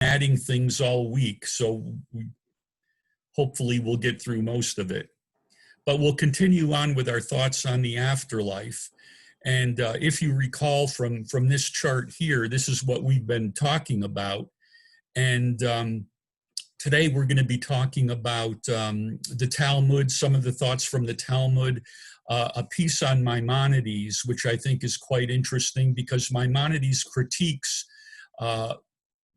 adding things all week, so hopefully we'll get through most of it. But we'll continue on with our thoughts on the afterlife. And if you recall from this chart here, this is what we've been talking about. And today we're going to be talking about the Talmud, some of the thoughts from the Talmud, a piece on Maimonides, which I think is quite interesting because Maimonides critiques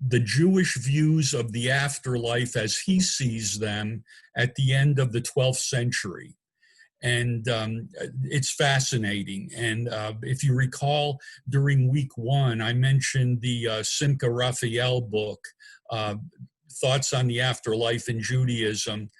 the Jewish views of the afterlife as he sees them at the end of the 12th century. And it's fascinating. And if you recall, during week one, I mentioned the Simcha Raphael book, Thoughts on the Afterlife in Judaism.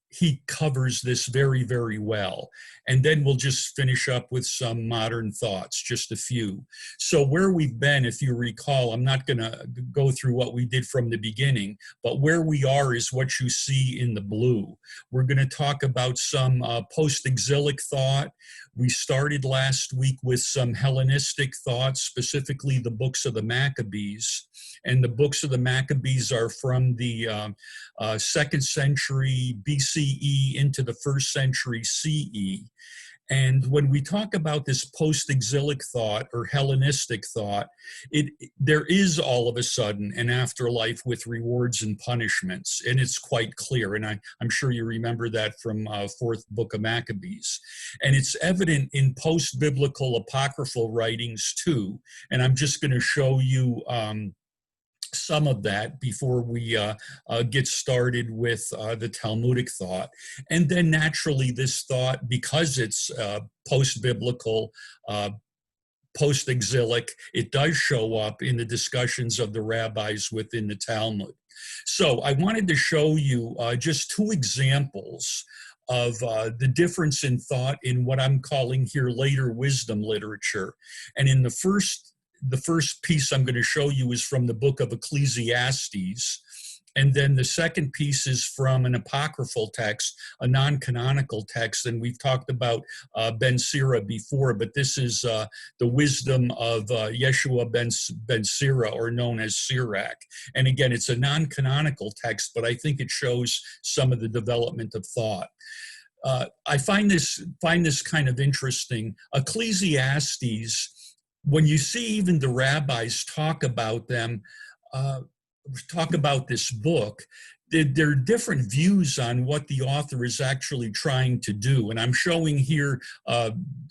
He covers this very, very well. And then we'll just finish up with some modern thoughts, just a few. So where we've been, if you recall, I'm not going to go through what we did from the beginning, but where we are is what you see in the blue. We're going to talk about some post-exilic thought. We started last week with some Hellenistic thoughts, specifically the books of the Maccabees. And the books of the Maccabees are from the 2nd century BCE into the 1st century CE. And when we talk about this post-exilic thought or Hellenistic thought, there is all of a sudden an afterlife with rewards and punishments, and it's quite clear. And I'm sure you remember that from 4th book of Maccabees. And it's evident in post-biblical apocryphal writings too. And I'm just going to show you some of that before we get started with the Talmudic thought. And then naturally this thought, because it's post-biblical, post-exilic, it does show up in the discussions of the rabbis within the Talmud. So I wanted to show you just 2 examples of the difference in thought in what I'm calling here later wisdom literature. And in the first piece I'm going to show you is from the book of Ecclesiastes. And then the second piece is from an apocryphal text, a non-canonical text. And we've talked about Ben Sira before, but this is the wisdom of Yeshua Ben Sira, or known as Sirach. And again, it's a non-canonical text, but I think it shows some of the development of thought. I find this kind of interesting. Ecclesiastes, when you see even the rabbis talk about them, talk about this book, there are different views on what the author is actually trying to do. And I'm showing here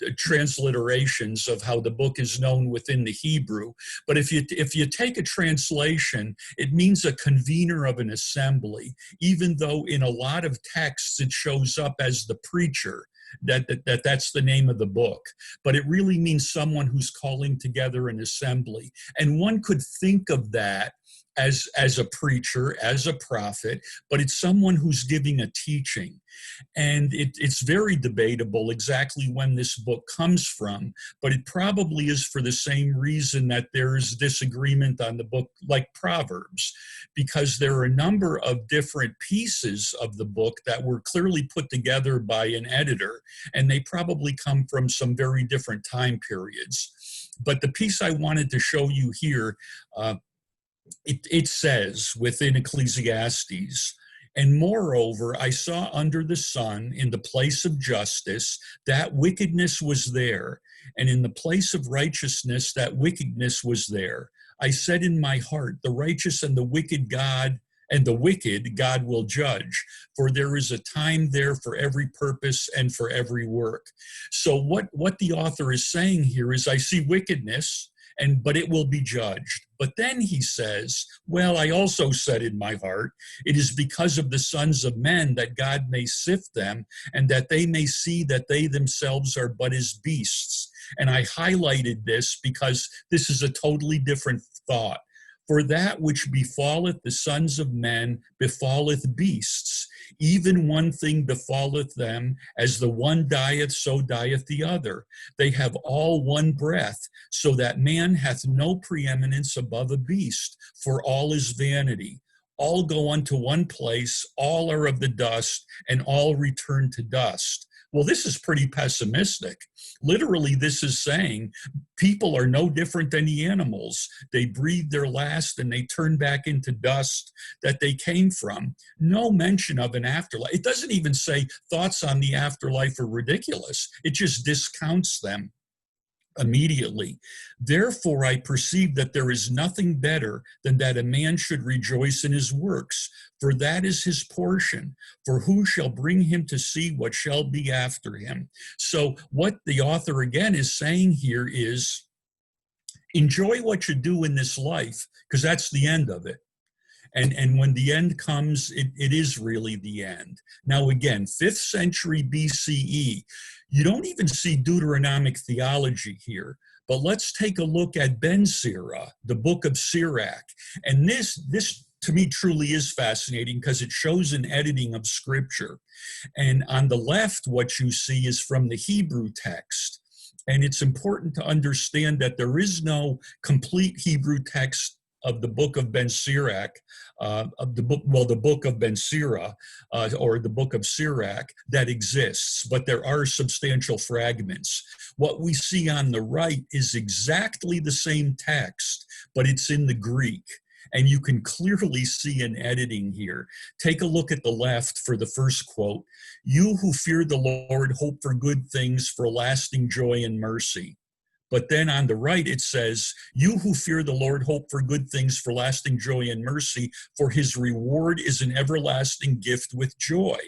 transliterations of how the book is known within the Hebrew. But if you take a translation, it means a convener of an assembly, even though in a lot of texts it shows up as the preacher. That's the name of the book, but it really means someone who's calling together an assembly. And one could think of that as a preacher, as a prophet, but it's someone who's giving a teaching. And it's very debatable exactly when this book comes from, but it probably is for the same reason that there's disagreement on the book like Proverbs, because there are a number of different pieces of the book that were clearly put together by an editor, and they probably come from some very different time periods. But the piece I wanted to show you here, it says within Ecclesiastes, "And moreover, I saw under the sun in the place of justice that wickedness was there, and in the place of righteousness that wickedness was there. I said in my heart, the righteous and the wicked God will judge, for there is a time there for every purpose and for every work." So what the author is saying here is, I see wickedness, but it will be judged. But then he says, well, I also said in my heart, it is because of the sons of men that God may sift them, and that they may see that they themselves are but as beasts. And I highlighted this because this is a totally different thought. For that which befalleth the sons of men befalleth beasts. Even one thing befalleth them, as the one dieth, so dieth the other. They have all one breath, so that man hath no preeminence above a beast, for all is vanity. All go unto one place, all are of the dust, and all return to dust. Well, this is pretty pessimistic. Literally, this is saying people are no different than the animals. They breathe their last and they turn back into dust that they came from. No mention of an afterlife. It doesn't even say thoughts on the afterlife are ridiculous. It just discounts them immediately. Therefore, I perceive that there is nothing better than that a man should rejoice in his works, for that is his portion. For who shall bring him to see what shall be after him? So what the author again is saying here is, enjoy what you do in this life, because that's the end of it. And when the end comes, it is really the end. Now again, 5th century BCE, you don't even see Deuteronomic theology here, but let's take a look at Ben Sira, the book of Sirach. And this to me truly is fascinating because it shows an editing of scripture. And on the left, what you see is from the Hebrew text. And it's important to understand that there is no complete Hebrew text of the book of Ben Sirach, the book of Ben Sira, or the book of Sirach that exists, but there are substantial fragments. What we see on the right is exactly the same text, but it's in the Greek. And you can clearly see an editing here. Take a look at the left for the first quote. You who fear the Lord hope for good things, for lasting joy and mercy. But then on the right, it says, you who fear the Lord hope for good things, for lasting joy and mercy, for his reward is an everlasting gift with joy.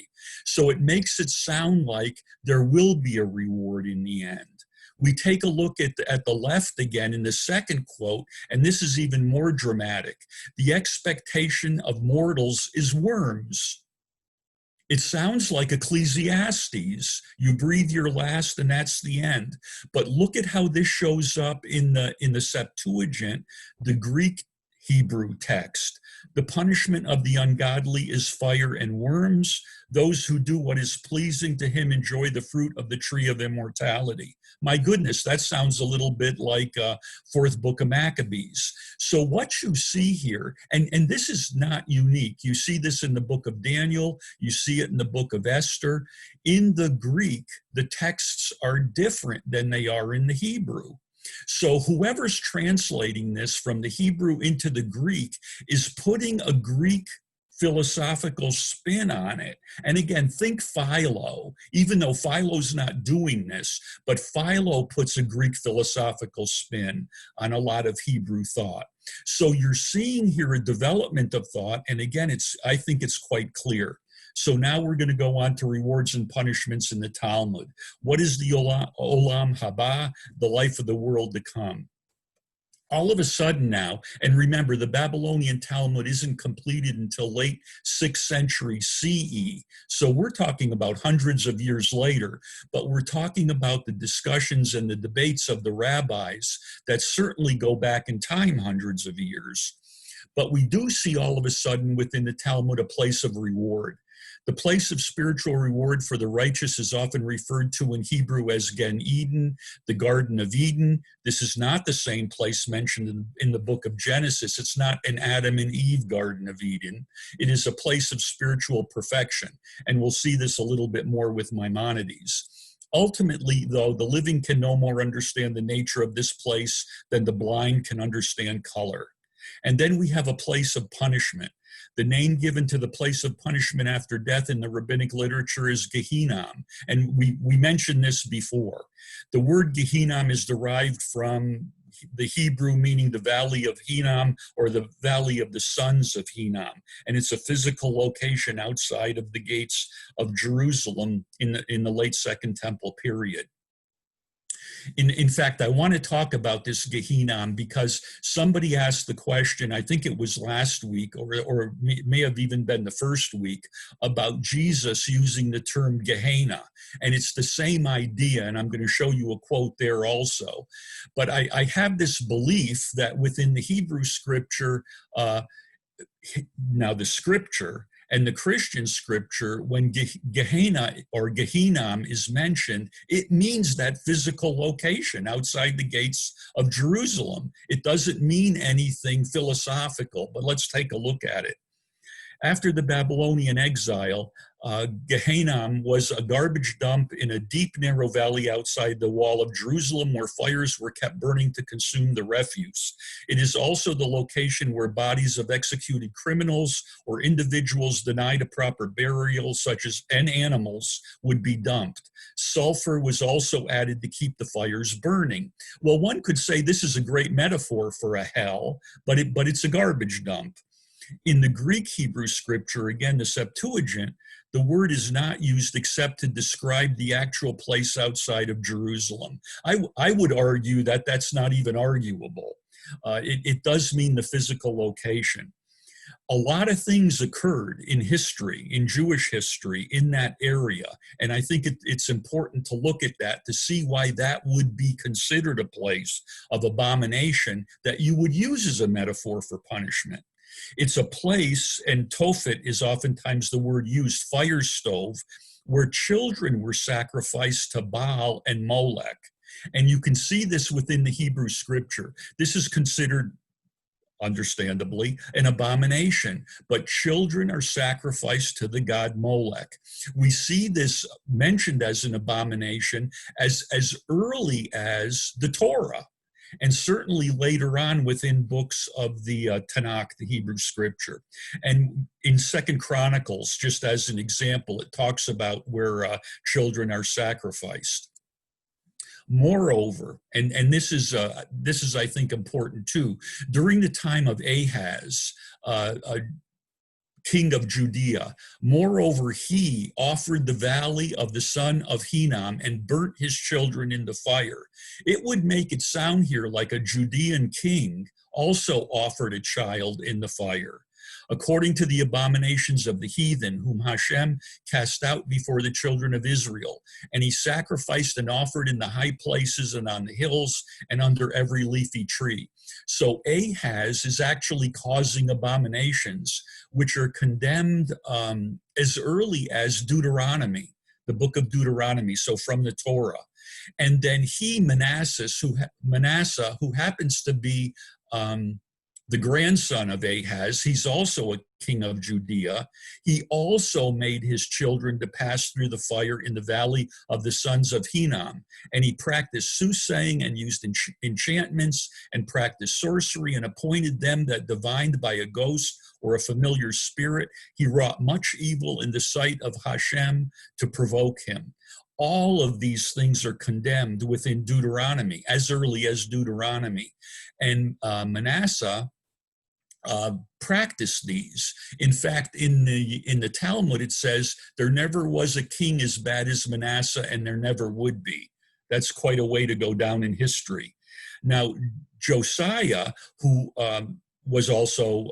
So it makes it sound like there will be a reward in the end. We take a look at the left again in the second quote, and this is even more dramatic. The expectation of mortals is worms. It sounds like Ecclesiastes. You breathe your last and that's the end. But look at how this shows up in the Septuagint, the Greek Hebrew text. The punishment of the ungodly is fire and worms. Those who do what is pleasing to him enjoy the fruit of the tree of immortality. My goodness, that sounds a little bit like fourth book of Maccabees. So what you see here, and this is not unique. You see this in the book of Daniel. You see it in the book of Esther. In the Greek, the texts are different than they are in the Hebrew. So whoever's translating this from the Hebrew into the Greek is putting a Greek philosophical spin on it. And again, think Philo, even though Philo's not doing this, but Philo puts a Greek philosophical spin on a lot of Hebrew thought. So you're seeing here a development of thought. And again, I think it's quite clear. So now we're going to go on to rewards and punishments in the Talmud. What is the Olam Haba, the life of the world to come? All of a sudden now, and remember, the Babylonian Talmud isn't completed until late 6th century CE. So we're talking about hundreds of years later, but we're talking about the discussions and the debates of the rabbis that certainly go back in time hundreds of years. But we do see all of a sudden within the Talmud a place of reward. The place of spiritual reward for the righteous is often referred to in Hebrew as Gan Eden, the Garden of Eden. This is not the same place mentioned in the book of Genesis. It's not an Adam and Eve Garden of Eden. It is a place of spiritual perfection. And we'll see this a little bit more with Maimonides. Ultimately, though, the living can no more understand the nature of this place than the blind can understand color. And then we have a place of punishment. The name given to the place of punishment after death in the rabbinic literature is Gehinnom. And we mentioned this before. The word Gehinnom is derived from the Hebrew meaning the valley of Hinnom, or the valley of the sons of Hinnom. And it's a physical location outside of the gates of Jerusalem in the late Second Temple period. In fact, I want to talk about this Gehinnom because somebody asked the question, I think it was last week, or may have even been the first week, about Jesus using the term Gehenna. And it's the same idea, and I'm going to show you a quote there also. But I have this belief that within the Hebrew scripture, now the scripture, and the Christian scripture, when Gehenna or Gehinnom is mentioned, it means that physical location outside the gates of Jerusalem. It doesn't mean anything philosophical, but let's take a look at it. After the Babylonian exile, Gehenna was a garbage dump in a deep, narrow valley outside the wall of Jerusalem where fires were kept burning to consume the refuse. It is also the location where bodies of executed criminals or individuals denied a proper burial, such as and animals, would be dumped. Sulfur was also added to keep the fires burning. Well, one could say this is a great metaphor for a hell, but it's a garbage dump. In the Greek Hebrew scripture, again, the Septuagint, the word is not used except to describe the actual place outside of Jerusalem. I would argue that that's not even arguable. It does mean the physical location. A lot of things occurred in history, in Jewish history, in that area. And I think it's important to look at that to see why that would be considered a place of abomination that you would use as a metaphor for punishment. It's a place, and Tophet is oftentimes the word used, fire stove, where children were sacrificed to Baal and Molech. And you can see this within the Hebrew scripture. This is considered, understandably, an abomination, but children are sacrificed to the god Molech. We see this mentioned as an abomination as early as the Torah, and certainly later on within books of the Tanakh, the Hebrew scripture. And in Second Chronicles, just as an example, it talks about where children are sacrificed. Moreover, and this is I think important too, during the time of Ahaz, king of Judea, moreover, he offered the valley of the son of Hinnom and burnt his children in the fire. It would make it sound here like a Judean king also offered a child in the fire. According to the abominations of the heathen, whom Hashem cast out before the children of Israel. And he sacrificed and offered in the high places and on the hills and under every leafy tree. So Ahaz is actually causing abominations, which are condemned as early as Deuteronomy, the book of Deuteronomy, so from the Torah. And then Manasseh, who happens to be the grandson of Ahaz, he's also a king of Judea. He also made his children to pass through the fire in the valley of the sons of Hinnom. And he practiced soothsaying and used enchantments and practiced sorcery and appointed them that divined by a ghost or a familiar spirit. He wrought much evil in the sight of Hashem to provoke him. All of these things are condemned within Deuteronomy, as early as Deuteronomy. And Manasseh practice these. In fact, in the Talmud, it says there never was a king as bad as Manasseh, and there never would be. That's quite a way to go down in history. Now, Josiah, who was also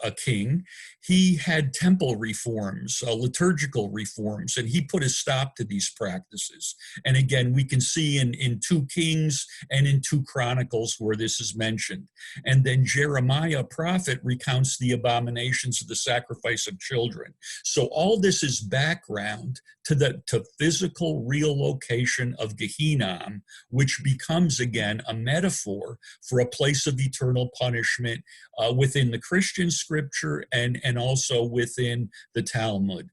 a king, he had temple reforms, liturgical reforms, and he put a stop to these practices. And again, we can see in 2 Kings and in 2 Chronicles where this is mentioned. And then Jeremiah, prophet, recounts the abominations of the sacrifice of children. So all this is background to physical real location of Gehenna, which becomes again a metaphor for a place of eternal punishment within the Christian scripture and also within the Talmud.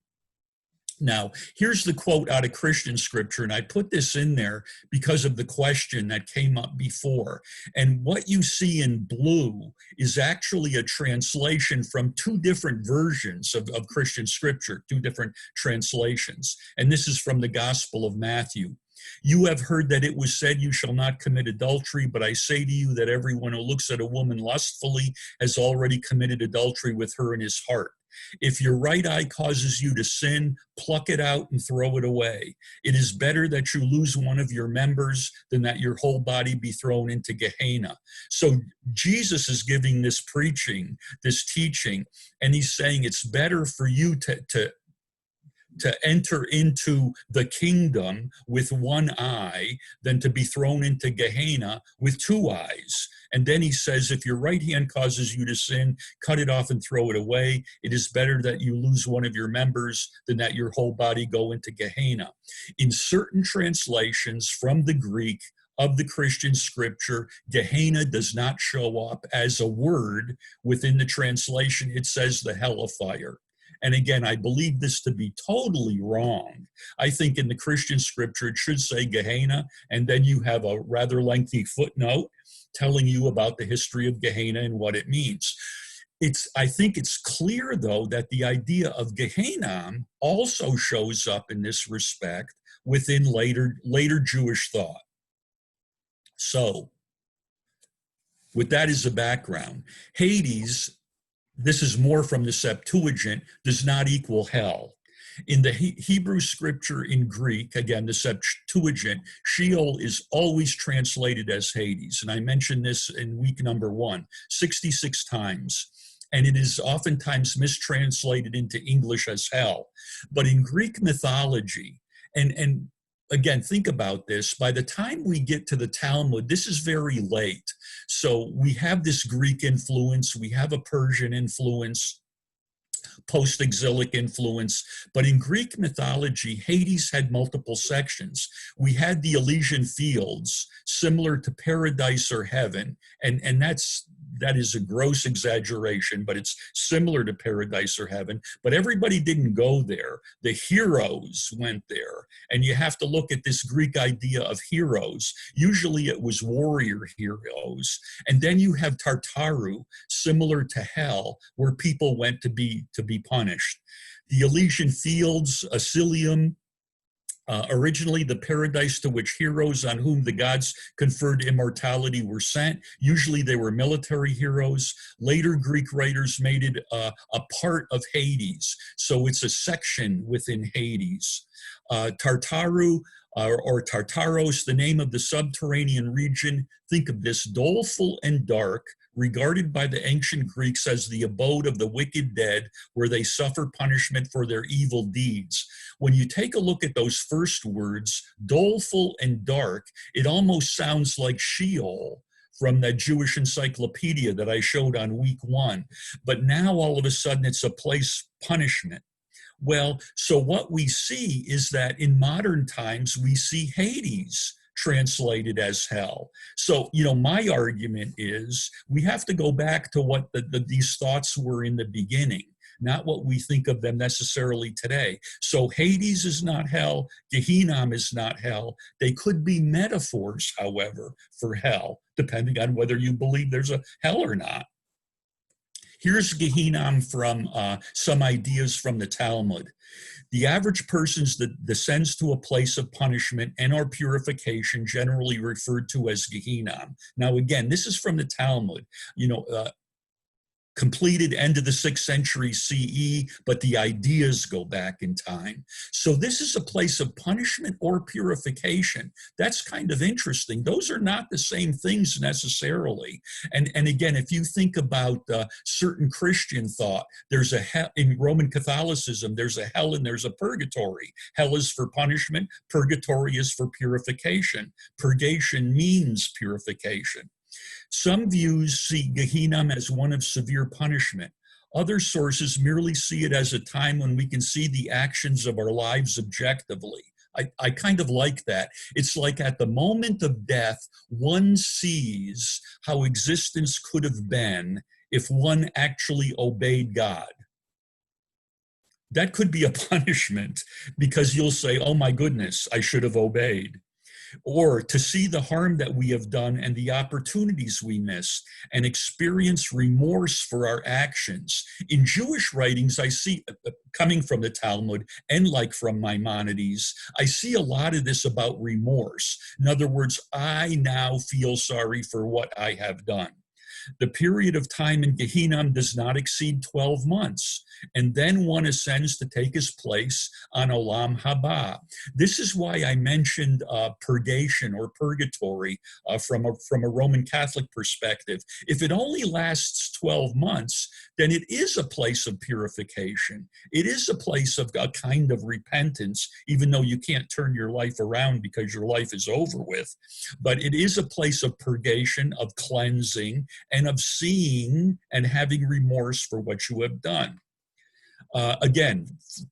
Now, here's the quote out of Christian scripture, and I put this in there because of the question that came up before. And what you see in blue is actually a translation from 2 different versions of Christian scripture, 2 different translations. And this is from the Gospel of Matthew. You have heard that it was said, you shall not commit adultery, but I say to you that everyone who looks at a woman lustfully has already committed adultery with her in his heart. If your right eye causes you to sin, pluck it out and throw it away. It is better that you lose one of your members than that your whole body be thrown into Gehenna. So Jesus is giving this preaching, this teaching, and he's saying it's better for you to enter into the kingdom with one eye than to be thrown into Gehenna with 2 eyes. And then he says, if your right hand causes you to sin, cut it off and throw it away. It is better that you lose one of your members than that your whole body go into Gehenna. In certain translations from the Greek of the Christian scripture, Gehenna does not show up as a word within the translation. It says the hell of fire. And again, I believe this to be totally wrong. I think in the Christian scripture, it should say Gehenna, and then you have a rather lengthy footnote telling you about the history of Gehenna and what it means. I think it's clear, though, that the idea of Gehenna also shows up in this respect within later Jewish thought. So, with that as a background, Hades, this is more from the Septuagint, does not equal hell. In the Hebrew scripture in Greek, again, the Septuagint, Sheol is always translated as Hades. And I mentioned this in week number 1, 66 times. And it is oftentimes mistranslated into English as hell. But in Greek mythology, and again, think about this, by the time we get to the Talmud, this is very late. So we have this Greek influence, we have a Persian influence, post-exilic influence, but in Greek mythology, Hades had multiple sections. We had the Elysian fields, similar to paradise or heaven, and that is a gross exaggeration, but it's similar to paradise or heaven. But everybody didn't go there. The heroes went there. And you have to look at this Greek idea of heroes. Usually it was warrior heroes. And then you have Tartaru, similar to hell, where people went to be punished. The Elysian fields, Elysium, originally the paradise to which heroes on whom the gods conferred immortality were sent. Usually they were military heroes. Later Greek writers made it a part of Hades. So it's a section within Hades. Tartaru, or Tartaros, the name of the subterranean region. Think of this: doleful and dark, regarded by the ancient Greeks as the abode of the wicked dead, where they suffer punishment for their evil deeds. When you take a look at those first words, doleful and dark, it almost sounds like Sheol from that Jewish encyclopedia that I showed on week 1. But now all of a sudden it's a place punishment. Well, so what we see is that in modern times, we see Hades translated as hell. So, my argument is we have to go back to what these thoughts were in the beginning, not what we think of them necessarily today. So Hades is not hell, Gehenna is not hell. They could be metaphors, however, for hell, depending on whether you believe there's a hell or not. Here's Gehenna from some ideas from the Talmud. The average person that descends to a place of punishment and or purification, generally referred to as Gehenna. Now, again, this is from the Talmud. Completed end of the 6th century CE, but the ideas go back in time. So this is a place of punishment or purification. That's kind of interesting. Those are not the same things necessarily. And again, if you think about certain Christian thought, there's a hell in Roman Catholicism, there's a hell and there's a purgatory. Hell is for punishment, purgatory is for purification. Purgation means purification. Some views see Gehenna as one of severe punishment. Other sources merely see it as a time when we can see the actions of our lives objectively. I kind of like that. It's like at the moment of death, one sees how existence could have been if one actually obeyed God. That could be a punishment because you'll say, oh my goodness, I should have obeyed. Or to see the harm that we have done and the opportunities we missed and experience remorse for our actions. In Jewish writings, I see, coming from the Talmud and like from Maimonides, I see a lot of this about remorse. In other words, I now feel sorry for what I have done. The period of time in Gehenna does not exceed 12 months, and then one ascends to take his place on Olam Haba. This is why I mentioned purgation or purgatory from a Roman Catholic perspective. If it only lasts 12 months, then it is a place of purification. It is a place of a kind of repentance, even though you can't turn your life around because your life is over with. But it is a place of purgation, of cleansing, and of seeing and having remorse for what you have done. Again,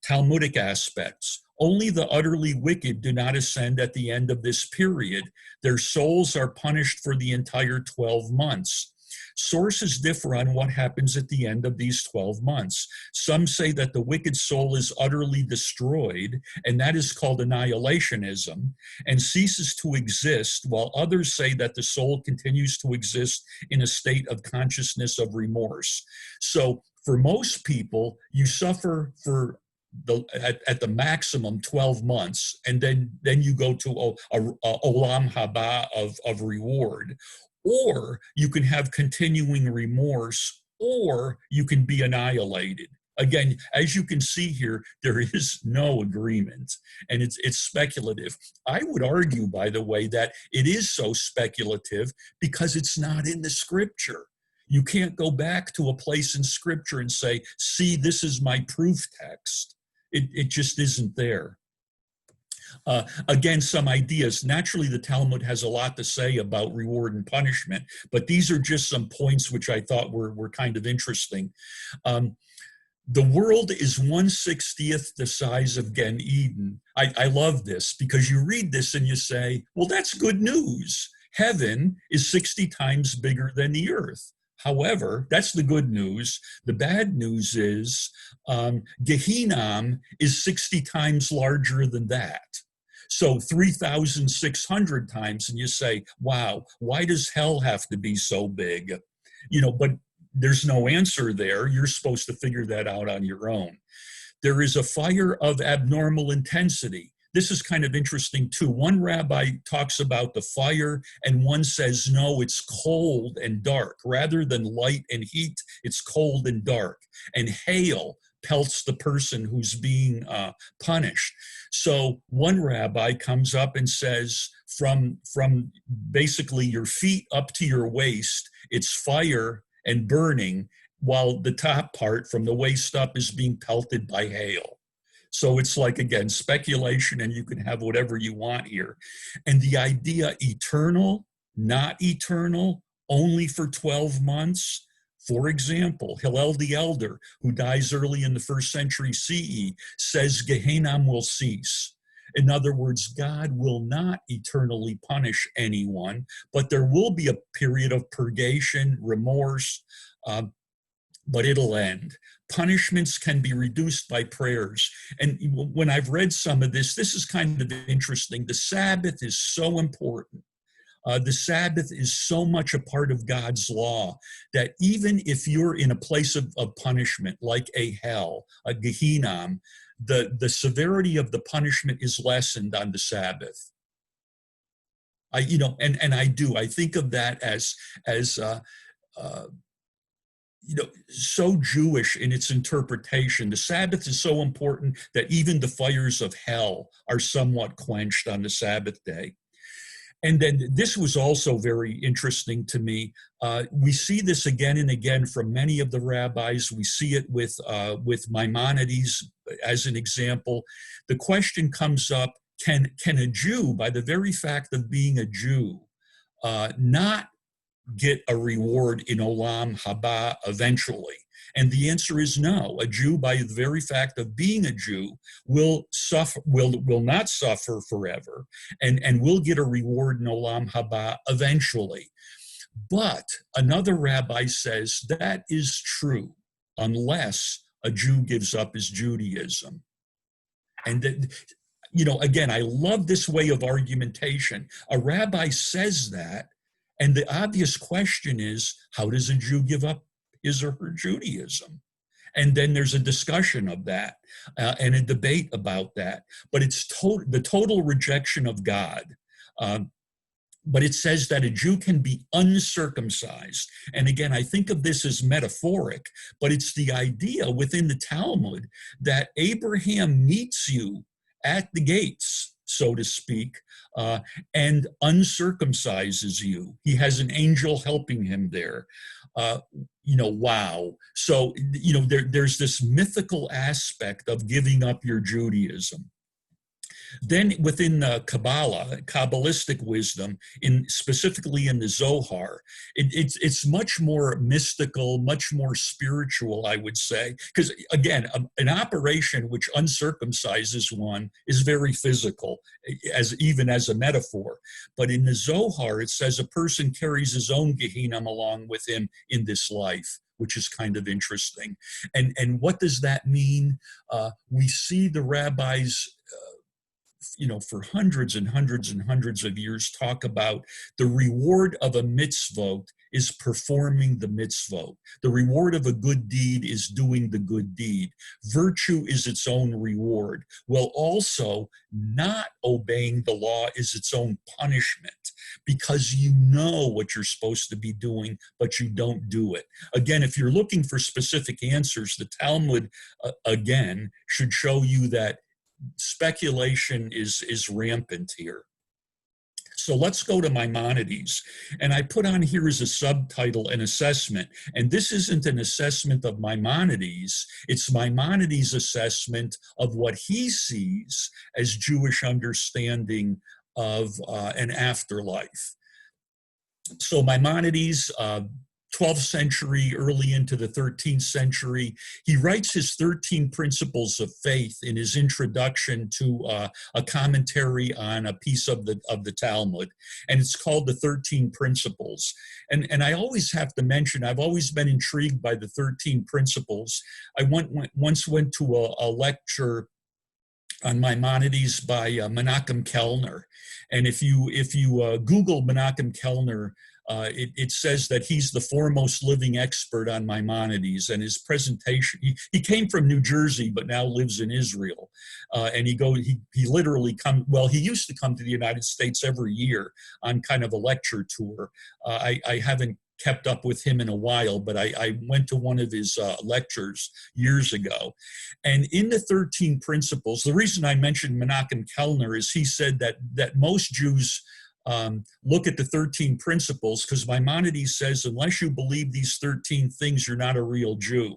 Talmudic aspects. Only the utterly wicked do not ascend at the end of this period. Their souls are punished for the entire 12 months. Sources differ on what happens at the end of these 12 months. Some say that the wicked soul is utterly destroyed, and that is called annihilationism, and ceases to exist, while others say that the soul continues to exist in a state of consciousness of remorse. So for most people, you suffer for at the maximum 12 months, and then you go to a olam haba of reward. Or you can have continuing remorse, or you can be annihilated. Again, as you can see here, there is no agreement, and it's speculative. I would argue, by the way, that it is so speculative because it's not in the scripture. You can't go back to a place in scripture and say, see, this is my proof text. It just isn't there. Again, some ideas. Naturally, the Talmud has a lot to say about reward and punishment, but these are just some points which I thought were kind of interesting. The world is 1/60th the size of Gan Eden. I love this because you read this and you say, well, that's good news. Heaven is 60 times bigger than the earth. However, that's the good news. The bad news is Gehinnom is 60 times larger than that. So 3,600 times, and you say, wow, why does hell have to be so big? But there's no answer there. You're supposed to figure that out on your own. There is a fire of abnormal intensity. This is kind of interesting too. One rabbi talks about the fire and one says, no, it's cold and dark. Rather than light and heat, it's cold and dark. And hail pelts the person who's being punished. So one rabbi comes up and says, from basically your feet up to your waist, it's fire and burning, while the top part from the waist up is being pelted by hail. So it's like, again, speculation, and you can have whatever you want here. And the idea eternal, not eternal, only for 12 months. For example, Hillel the Elder, who dies early in the 1st century CE, says Gehinnom will cease. In other words, God will not eternally punish anyone, but there will be a period of purgation, remorse, but it'll end. Punishments can be reduced by prayers. And when I've read some of this is kind of interesting. The Sabbath is so important. The Sabbath is so much a part of God's law that even if you're in a place of punishment, like a hell, a Gehinnom, the severity of the punishment is lessened on the Sabbath. I think of that as so Jewish in its interpretation. The Sabbath is so important that even the fires of hell are somewhat quenched on the Sabbath day. And then this was also very interesting to me. We see this again and again from many of the rabbis. We see it with Maimonides as an example. The question comes up, can a Jew, by the very fact of being a Jew, not get a reward in Olam Haba eventually? And the answer is no. A Jew, by the very fact of being a Jew, will not suffer forever, and will get a reward in Olam Haba eventually. But another rabbi says that is true unless a Jew gives up his Judaism. And again, I love this way of argumentation. A rabbi says that, and the obvious question is, how does a Jew give up his or her Judaism? And then there's a discussion of that and a debate about that. But it's the total rejection of God. But it says that a Jew can be uncircumcised. And again, I think of this as metaphoric, but it's the idea within the Talmud that Abraham meets you at the gates, so to speak, and uncircumcises you. He has an angel helping him there. Wow. So, there's this mythical aspect of giving up your Judaism. Then within the Kabbalah, Kabbalistic wisdom, specifically in the Zohar, it's much more mystical, much more spiritual, I would say. Because again, an operation which uncircumcises one is very physical, even as a metaphor. But in the Zohar, it says a person carries his own Gehinnom along with him in this life, which is kind of interesting. And what does that mean? We see the rabbis, for hundreds and hundreds and hundreds of years talk about the reward of a mitzvot is performing the mitzvot. The reward of a good deed is doing the good deed. Virtue is its own reward. Well, also, not obeying the law is its own punishment, because you know what you're supposed to be doing, but you don't do it. Again, if you're looking for specific answers, the Talmud, again, should show you that speculation is rampant here. So let's go to Maimonides. And I put on here as a subtitle, an assessment. And this isn't an assessment of Maimonides, it's Maimonides' assessment of what he sees as Jewish understanding of an afterlife. So Maimonides, 12th century, early into the 13th century, he writes his 13 Principles of Faith in his introduction to a commentary on a piece of the Talmud, and it's called the 13 Principles. And I always have to mention, I've always been intrigued by the 13 Principles. I once went to a lecture on Maimonides by Menachem Kellner, and if you Google Menachem Kellner, it says that he's the foremost living expert on Maimonides, and his presentation, he came from New Jersey, but now lives in Israel. And he literally he used to come to the United States every year on kind of a lecture tour. I haven't kept up with him in a while, but I went to one of his lectures years ago. And in the 13 Principles, the reason I mentioned Menachem Kellner is he said that most Jews look at the 13 Principles, because Maimonides says, unless you believe these 13 things, you're not a real Jew.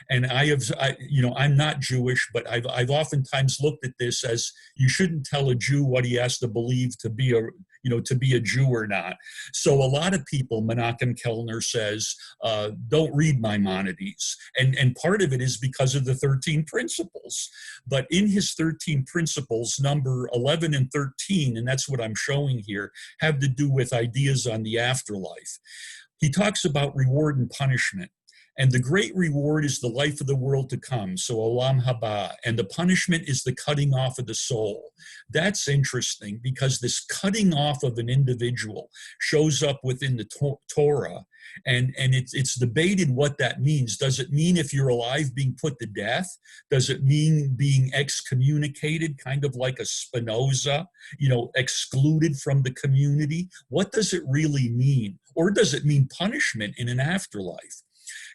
And I'm not Jewish, but I've oftentimes looked at this as you shouldn't tell a Jew what he has to believe to be a Jew or not. So a lot of people, Menachem Kellner says, don't read Maimonides. And part of it is because of the 13 Principles. But in his 13 Principles, number 11 and 13, and that's what I'm showing here, have to do with ideas on the afterlife. He talks about reward and punishment. And the great reward is the life of the world to come, so Olam Haba. And the punishment is the cutting off of the soul. That's interesting, because this cutting off of an individual shows up within the Torah. And it's debated what that means. Does it mean if you're alive being put to death? Does it mean being excommunicated, kind of like a Spinoza, excluded from the community? What does it really mean? Or does it mean punishment in an afterlife?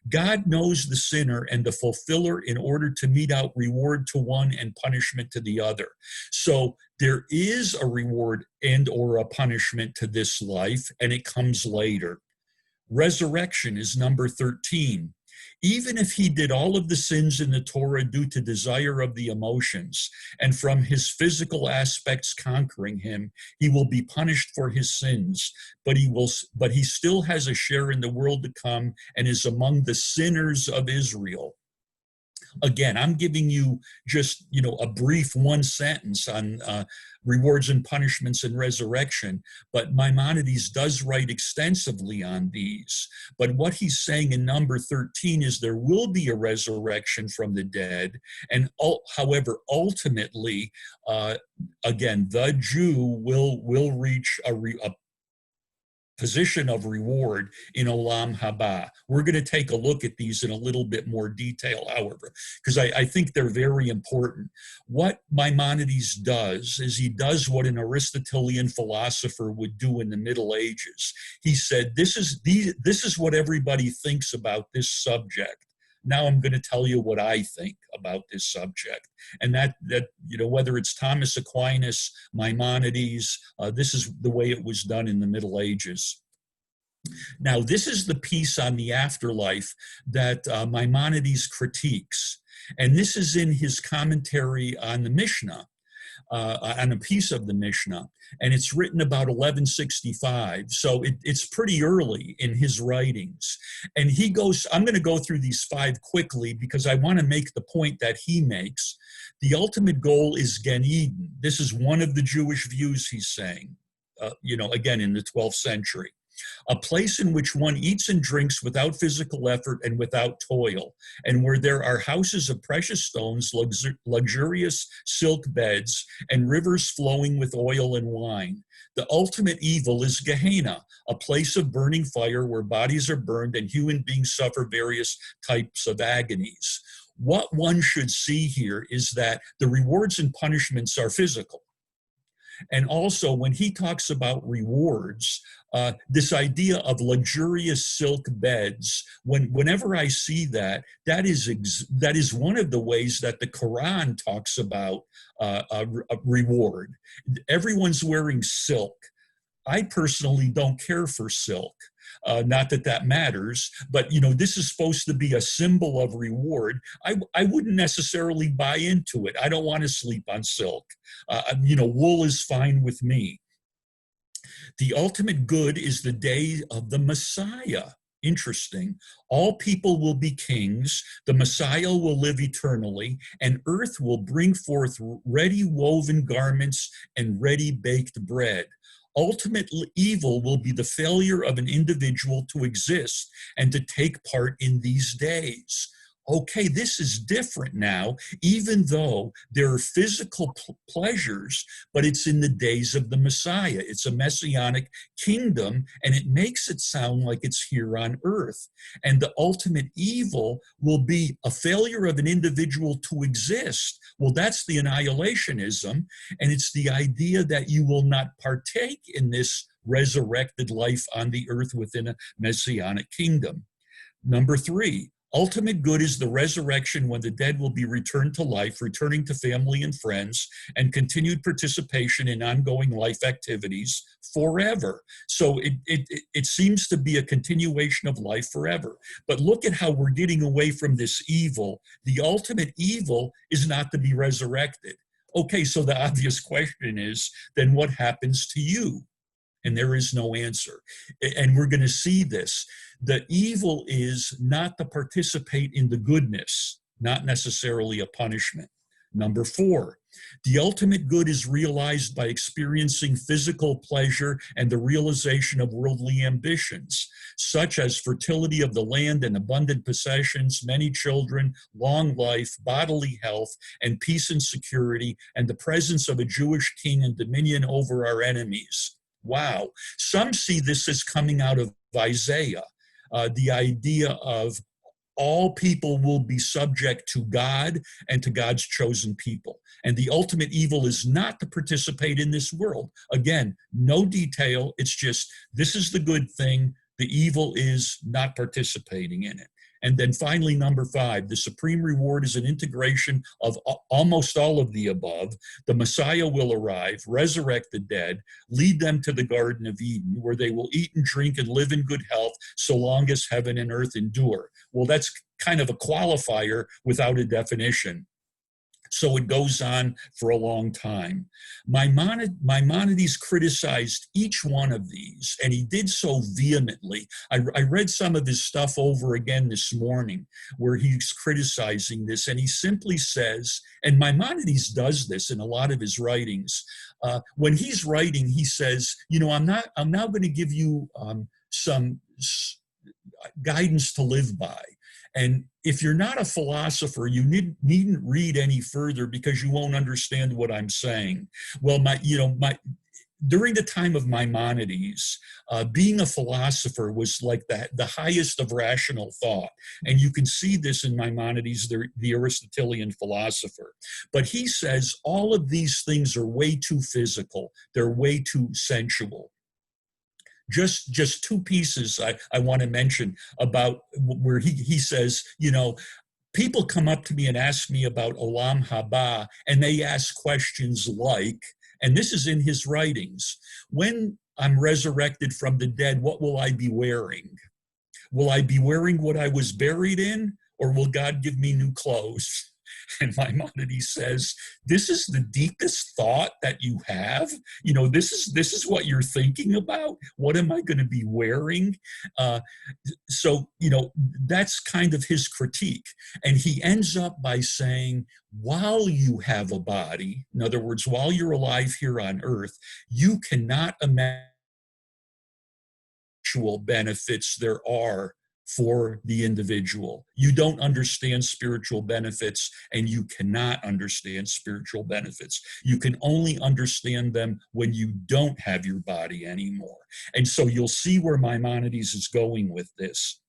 God knows the sinner and the fulfiller in order to mete out reward to one and punishment to the other. So there is a reward and or a punishment to this life, and it comes later. Resurrection is number 13. Even if he did all of the sins in the Torah due to desire of the emotions, and from his physical aspects conquering him, he will be punished for his sins, but he still has a share in the world to come and is among the sinners of Israel. Again, I'm giving you just, a brief one sentence on rewards and punishments and resurrection, but Maimonides does write extensively on these. But what he's saying in number 13 is there will be a resurrection from the dead, and however, ultimately, again, the Jew will reach a position of reward in Olam Haba. We're going to take a look at these in a little bit more detail, however, because I think they're very important. What Maimonides does is he does what an Aristotelian philosopher would do in the Middle Ages. He said, this is what everybody thinks about this subject. Now I'm going to tell you what I think about this subject. And that whether it's Thomas Aquinas, Maimonides, this is the way it was done in the Middle Ages. Now, this is the piece on the afterlife that Maimonides critiques. And this is in his commentary on the Mishnah. on a piece of the Mishnah, and it's written about 1165. So it's pretty early in his writings. And he goes, I'm going to go through these 5 quickly because I want to make the point that he makes. The ultimate goal is Gan Eden. This is one of the Jewish views he's saying, again, in the 12th century. A place in which one eats and drinks without physical effort and without toil, and where there are houses of precious stones, luxurious silk beds, and rivers flowing with oil and wine. The ultimate evil is Gehenna, a place of burning fire where bodies are burned and human beings suffer various types of agonies. What one should see here is that the rewards and punishments are physical. And also, when he talks about rewards, this idea of luxurious silk beds, whenever I see that, that is one of the ways that the Quran talks about a reward. Everyone's wearing silk. I personally don't care for silk. Not that that matters, but this is supposed to be a symbol of reward. I wouldn't necessarily buy into it. I don't want to sleep on silk. Wool is fine with me. The ultimate good is the day of the Messiah. Interesting. All people will be kings. The Messiah will live eternally, and earth will bring forth ready woven garments and ready baked bread. Ultimate evil will be the failure of an individual to exist and to take part in these days. Okay, this is different now, even though there are physical pleasures, but it's in the days of the Messiah. It's a messianic kingdom, and it makes it sound like it's here on earth. And the ultimate evil will be a failure of an individual to exist. Well, that's the annihilationism, and it's the idea that you will not partake in this resurrected life on the earth within a messianic kingdom. Number 3, ultimate good is the resurrection when the dead will be returned to life, returning to family and friends, and continued participation in ongoing life activities forever. So it seems to be a continuation of life forever. But look at how we're getting away from this evil. The ultimate evil is not to be resurrected. Okay, so the obvious question is, then what happens to you? And there is no answer. And we're going to see this. The evil is not to participate in the goodness, not necessarily a punishment. Number 4, the ultimate good is realized by experiencing physical pleasure and the realization of worldly ambitions, such as fertility of the land and abundant possessions, many children, long life, bodily health, and peace and security, and the presence of a Jewish king and dominion over our enemies. Wow. Some see this as coming out of Isaiah, the idea of all people will be subject to God and to God's chosen people. And the ultimate evil is not to participate in this world. Again, no detail. It's just, this is the good thing. The evil is not participating in it. And then finally, number 5, the supreme reward is an integration of almost all of the above. The Messiah will arrive, resurrect the dead, lead them to the Garden of Eden, where they will eat and drink and live in good health so long as heaven and earth endure. Well, that's kind of a qualifier without a definition. So it goes on for a long time. Maimonides criticized each one of these, and he did so vehemently. I read some of his stuff over again this morning, where he's criticizing this, and he simply says, and Maimonides does this in a lot of his writings. When he's writing, he says, I'm now going to give you some guidance to live by. And if you're not a philosopher, you needn't read any further because you won't understand what I'm saying. Well, during the time of Maimonides, being a philosopher was like the highest of rational thought. And you can see this in Maimonides, the Aristotelian philosopher. But he says all of these things are way too physical. They're way too sensual. Just 2 pieces I want to mention about where he says, people come up to me and ask me about Olam Haba, and they ask questions like, and this is in his writings, when I'm resurrected from the dead, what will I be wearing? Will I be wearing what I was buried in, or will God give me new clothes? And Maimonides says, this is the deepest thought that you have. This is what you're thinking about. What am I going to be wearing? So that's kind of his critique. And he ends up by saying, while you have a body, in other words, while you're alive here on earth, you cannot imagine actual benefits there are for the individual. You don't understand spiritual benefits, and you cannot understand spiritual benefits. You can only understand them when you don't have your body anymore. And so you'll see where Maimonides is going with this.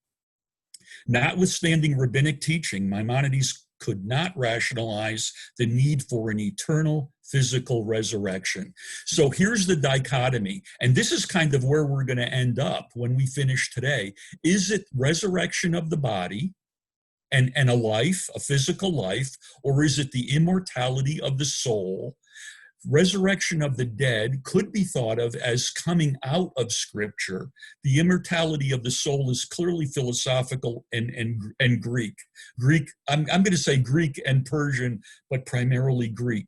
Notwithstanding rabbinic teaching, Maimonides could not rationalize the need for an eternal physical resurrection. So here's the dichotomy, and this is kind of where we're going to end up when we finish today. Is it resurrection of the body and a life, a physical life, or is it the immortality of the soul? Resurrection of the dead could be thought of as coming out of Scripture. The immortality of the soul is clearly philosophical and Greek. I'm going to say Greek and Persian, but primarily Greek.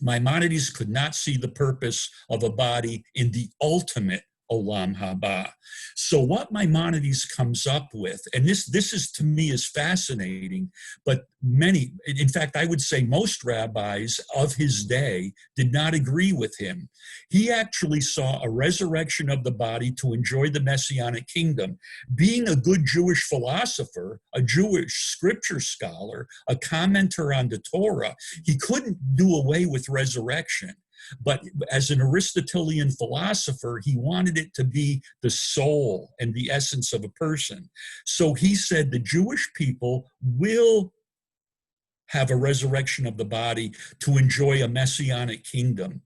Maimonides could not see the purpose of a body in the ultimate Olam Haba. So what Maimonides comes up with, and this is to me is fascinating, but many, in fact, I would say most rabbis of his day did not agree with him. He actually saw a resurrection of the body to enjoy the Messianic kingdom. Being a good Jewish philosopher, a Jewish scripture scholar, a commenter on the Torah, he couldn't do away with resurrection. But as an Aristotelian philosopher, he wanted it to be the soul and the essence of a person. So he said the Jewish people will have a resurrection of the body to enjoy a messianic kingdom.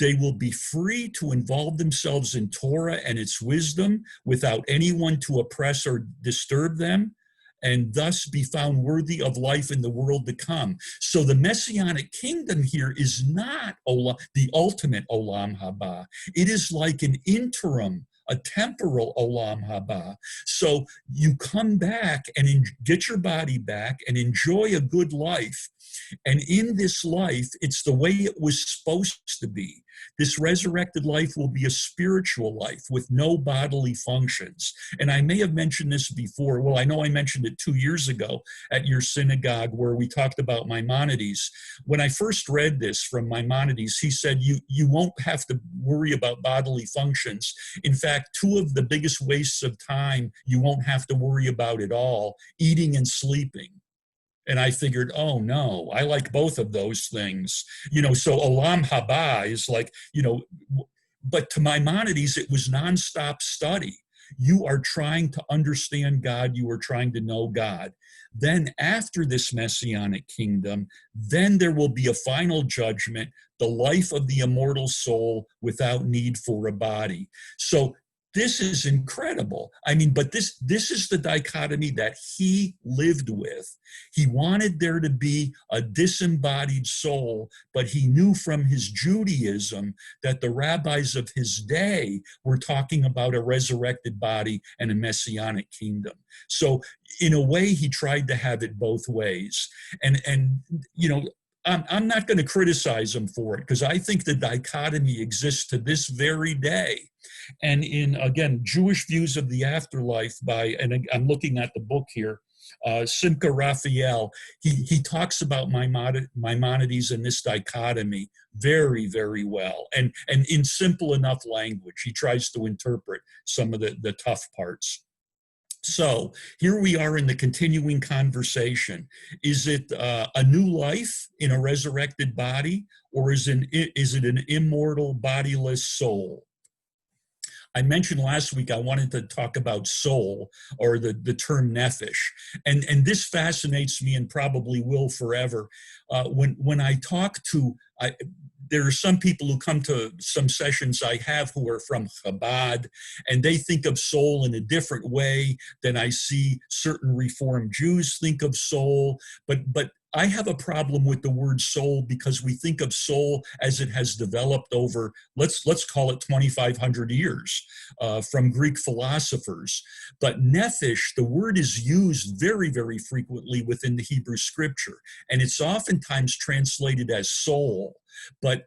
They will be free to involve themselves in Torah and its wisdom without anyone to oppress or disturb them, and thus be found worthy of life in the world to come. So the Messianic kingdom here is not the ultimate Olam Haba. It is like an interim, a temporal Olam Haba. So you come back and get your body back and enjoy a good life. And in this life, it's the way it was supposed to be. This resurrected life will be a spiritual life with no bodily functions. And I may have mentioned this before. Well, I know I mentioned it 2 years ago at your synagogue where we talked about Maimonides. When I first read this from Maimonides, he said, you won't have to worry about bodily functions. In fact, two of the biggest wastes of time you won't have to worry about at all, eating and sleeping. And I figured, oh no, I like both of those things. So Olam Haba is like, but to Maimonides, it was nonstop study. You are trying to understand God. You are trying to know God. Then after this messianic kingdom, then there will be a final judgment, the life of the immortal soul without need for a body. So this is incredible. I mean, but this is the dichotomy that he lived with. He wanted there to be a disembodied soul, but he knew from his Judaism that the rabbis of his day were talking about a resurrected body and a messianic kingdom. So in a way, he tried to have it both ways. And I'm not going to criticize him for it because I think the dichotomy exists to this very day. And in, again, Jewish Views of the Afterlife and I'm looking at the book here, Simcha Raphael, he talks about Maimonides and this dichotomy very, very well. And in simple enough language, he tries to interpret some of the tough parts. So here we are in the continuing conversation. Is it a new life in a resurrected body, or is it an immortal, bodiless soul? I mentioned last week I wanted to talk about soul, or the term nephesh, and this fascinates me and probably will forever. When I talk to, there are some people who come to some sessions I have who are from Chabad, and they think of soul in a different way than I see certain Reformed Jews think of soul. But I have a problem with the word soul because we think of soul as it has developed over, let's call it 2,500 years from Greek philosophers. But nephesh, the word is used very, very frequently within the Hebrew scripture, and it's oftentimes translated as soul. But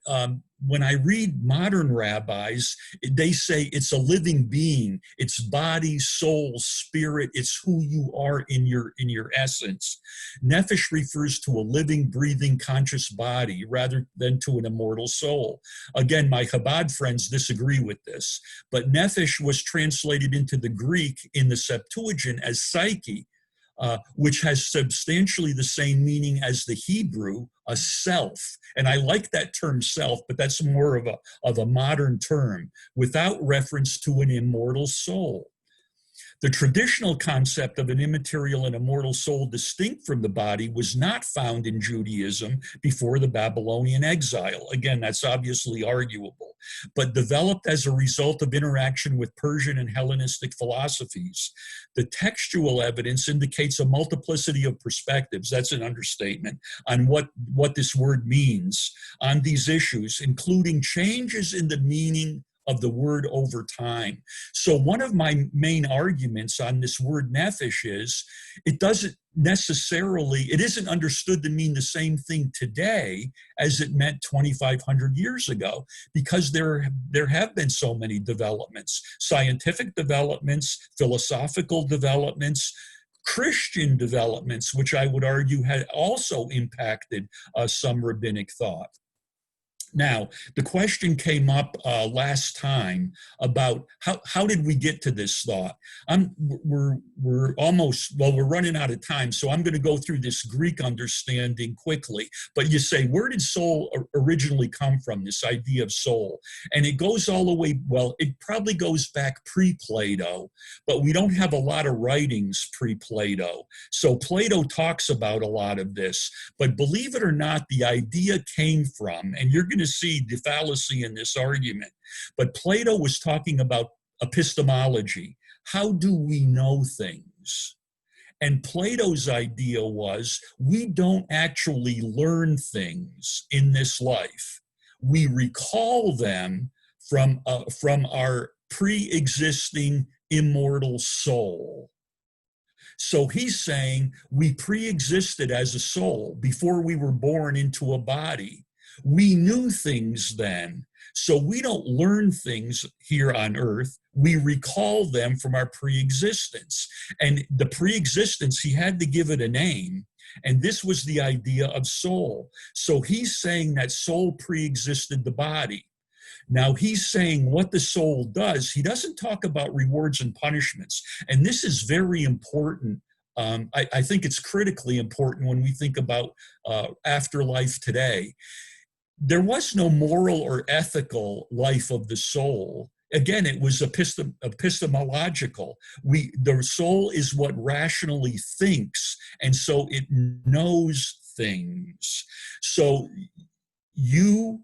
when I read modern rabbis, they say it's a living being. It's body, soul, spirit. It's who you are in your essence. Nephesh refers to a living, breathing, conscious body rather than to an immortal soul. Again, my Chabad friends disagree with this, but nephesh was translated into the Greek in the Septuagint as psyche, which has substantially the same meaning as the Hebrew, a self. And I like that term self, but that's more of a modern term without reference to an immortal soul. The traditional concept of an immaterial and immortal soul distinct from the body was not found in Judaism before the Babylonian exile. Again, that's obviously arguable, but developed as a result of interaction with Persian and Hellenistic philosophies. The textual evidence indicates a multiplicity of perspectives, that's an understatement, on what this word means on these issues, including changes in the meaning of the word over time. So one of my main arguments on this word nephesh is it isn't understood to mean the same thing today as it meant 2,500 years ago, because there have been so many developments, scientific developments, philosophical developments, Christian developments, which I would argue had also impacted some rabbinic thought. Now, the question came up last time about how did we get to this thought? We're running out of time, so I'm going to go through this Greek understanding quickly. But you say, where did soul originally come from, this idea of soul? And it goes all the way, well, it probably goes back pre-Plato, but we don't have a lot of writings pre-Plato. So Plato talks about a lot of this, but believe it or not, the idea came from, and you're going to see the fallacy in this argument, but Plato was talking about epistemology. How do we know things? And Plato's idea was we don't actually learn things in this life. We recall them from our pre-existing immortal soul. So he's saying we pre-existed as a soul before we were born into a body. We knew things then, so we don't learn things here on earth. We recall them from our pre-existence. And the pre-existence, he had to give it a name. And this was the idea of soul. So he's saying that soul pre-existed the body. Now he's saying what the soul does. He doesn't talk about rewards and punishments. And this is very important. I think it's critically important when we think about afterlife today. There was no moral or ethical life of the soul. Again, it was epistemological. The soul is what rationally thinks, and so it knows things. So you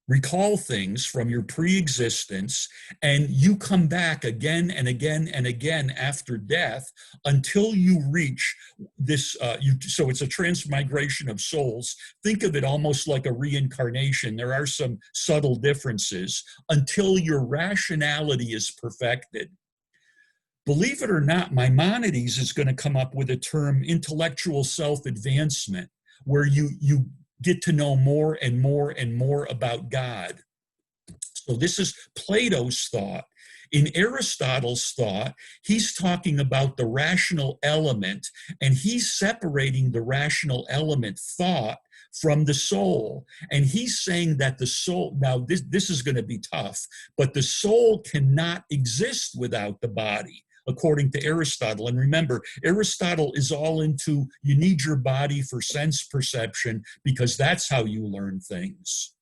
recall things from your pre-existence, and you come back again and again and again after death until you reach this, so it's a transmigration of souls. Think of it almost like a reincarnation. There are some subtle differences until your rationality is perfected. Believe it or not, Maimonides is going to come up with a term, intellectual self-advancement, where you get to know more and more and more about God. So this is Plato's thought. In Aristotle's thought, he's talking about the rational element, and he's separating the rational element thought from the soul. And he's saying that the soul, now this is going to be tough, but the soul cannot exist without the body, according to Aristotle. And remember, Aristotle is all into you need your body for sense perception because that's how you learn things.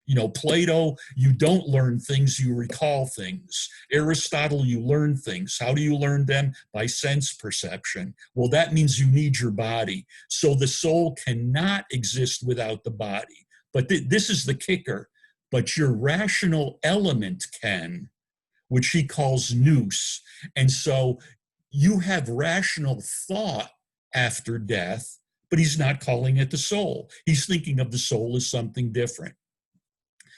You know, Plato, you don't learn things, you recall things. Aristotle, you learn things. How do you learn them? By sense perception. Well, that means you need your body. So the soul cannot exist without the body. But this is the kicker. But your rational element can, which he calls nous. And so you have rational thought after death, but he's not calling it the soul. He's thinking of the soul as something different.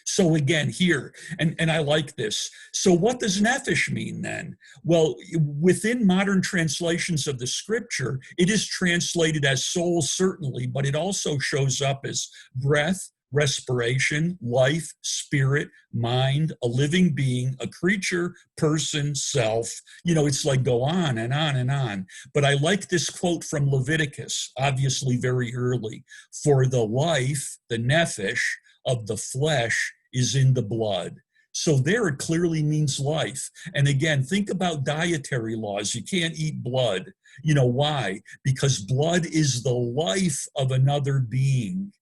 So again, here, and I like this. So what does nephesh mean then? Well, within modern translations of the scripture, it is translated as soul, certainly, but it also shows up as breath, respiration, life, spirit, mind, a living being, a creature, person, self. It's like go on and on and on. But I like this quote from Leviticus, obviously very early. For the life, the nephesh, of the flesh is in the blood. So there it clearly means life. And again, think about dietary laws. You can't eat blood. Why? Because blood is the life of another being.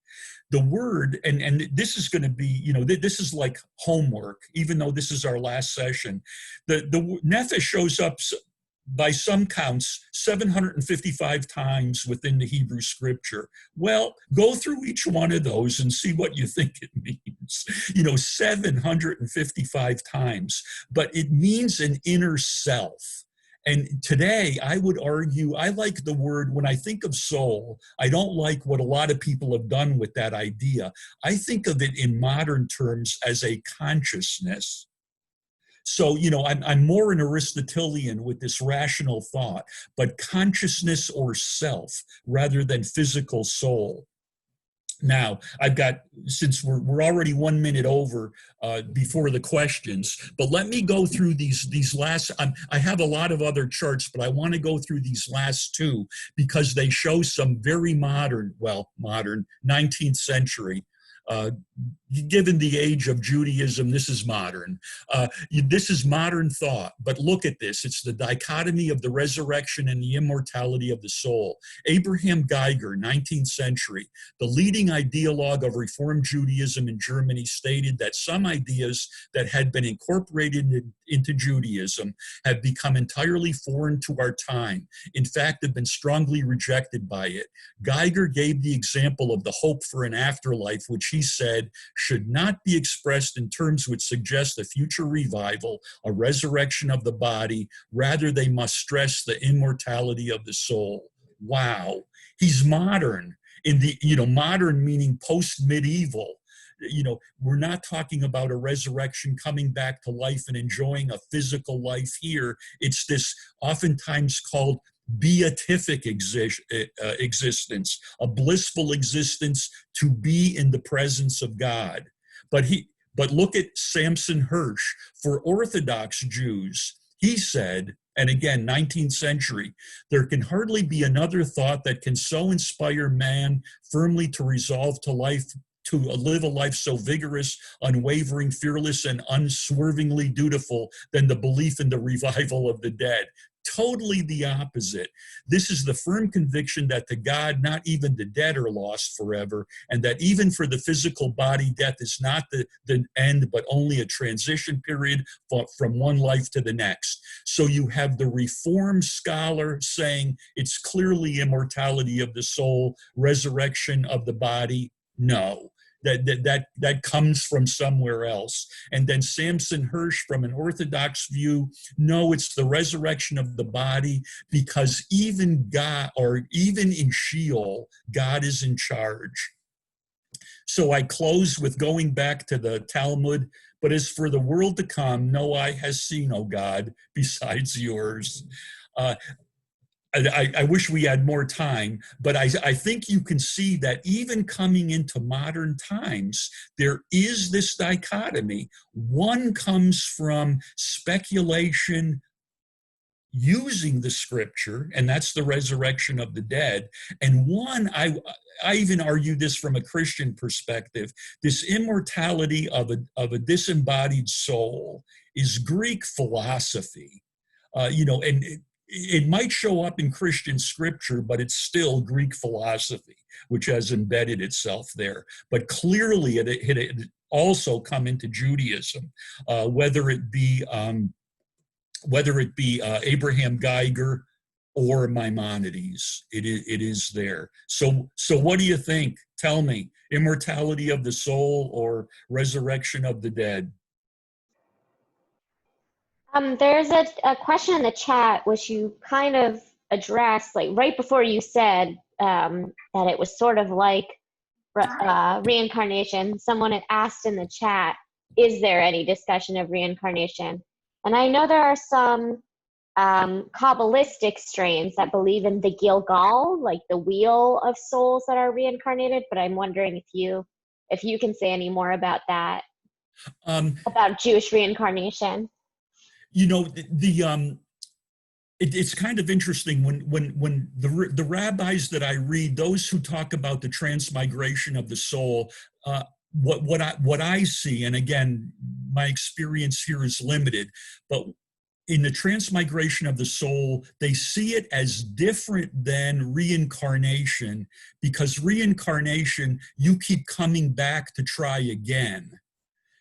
The word, and this is going to be, this is like homework, even though this is our last session. The nephesh shows up by some counts, 755 times within the Hebrew scripture. Well, go through each one of those and see what you think it means. 755 times, but it means an inner self. And today, I would argue, I like the word, when I think of soul, I don't like what a lot of people have done with that idea. I think of it in modern terms as a consciousness. So, I'm more an Aristotelian with this rational thought, but consciousness or self rather than physical soul. Now, I've got, since we're already 1 minute over before the questions, but let me go through these last, I have a lot of other charts, but I want to go through these last two because they show some very modern 19th century. Given the age of Judaism, this is modern. This is modern thought, but look at this. It's the dichotomy of the resurrection and the immortality of the soul. Abraham Geiger, 19th century, the leading ideologue of Reform Judaism in Germany, stated that some ideas that had been incorporated into Judaism have become entirely foreign to our time. In fact, have been strongly rejected by it. Geiger gave the example of the hope for an afterlife, which he said should not be expressed in terms which suggest a future revival, a resurrection of the body. Rather, they must stress the immortality of the soul. Wow. He's modern in the, modern meaning post-medieval. We're not talking about a resurrection coming back to life and enjoying a physical life here. It's this oftentimes called beatific existence, a blissful existence to be in the presence of God. But look at Samson Hirsch. For Orthodox Jews, he said, and again, 19th century, there can hardly be another thought that can so inspire man firmly to resolve to live a life so vigorous, unwavering, fearless, and unswervingly dutiful than the belief in the revival of the dead. Totally the opposite. This is the firm conviction that to God, not even the dead are lost forever, and that even for the physical body, death is not the end, but only a transition period from one life to the next. So you have the Reformed scholar saying it's clearly immortality of the soul, resurrection of the body. No. That comes from somewhere else. And then Samson Hirsch, from an Orthodox view, no, it's the resurrection of the body, because even God, or even in Sheol, God is in charge. So I close with going back to the Talmud. But as for the world to come, no eye has seen, O God, besides yours. I wish we had more time, but I think you can see that even coming into modern times, there is this dichotomy. One comes from speculation using the scripture, and that's the resurrection of the dead. And one, I even argue this from a Christian perspective, this immortality of a disembodied soul is Greek philosophy. And it might show up in Christian scripture, but it's still Greek philosophy, which has embedded itself there. But clearly it also come into Judaism, whether it be Abraham Geiger or Maimonides, it is there. So what do you think? Tell me, immortality of the soul or resurrection of the dead? There's a question in the chat, which you kind of address, like right before you said that it was sort of like reincarnation, someone had asked in the chat, is there any discussion of reincarnation? And I know there are some Kabbalistic strains that believe in the Gilgal, like the wheel of souls that are reincarnated, but I'm wondering if you can say any more about that, about Jewish reincarnation. You know, it's kind of interesting when the rabbis that I read, those who talk about the transmigration of the soul, what I see, and again, my experience here is limited, but in the transmigration of the soul, they see it as different than reincarnation, because reincarnation, you keep coming back to try again.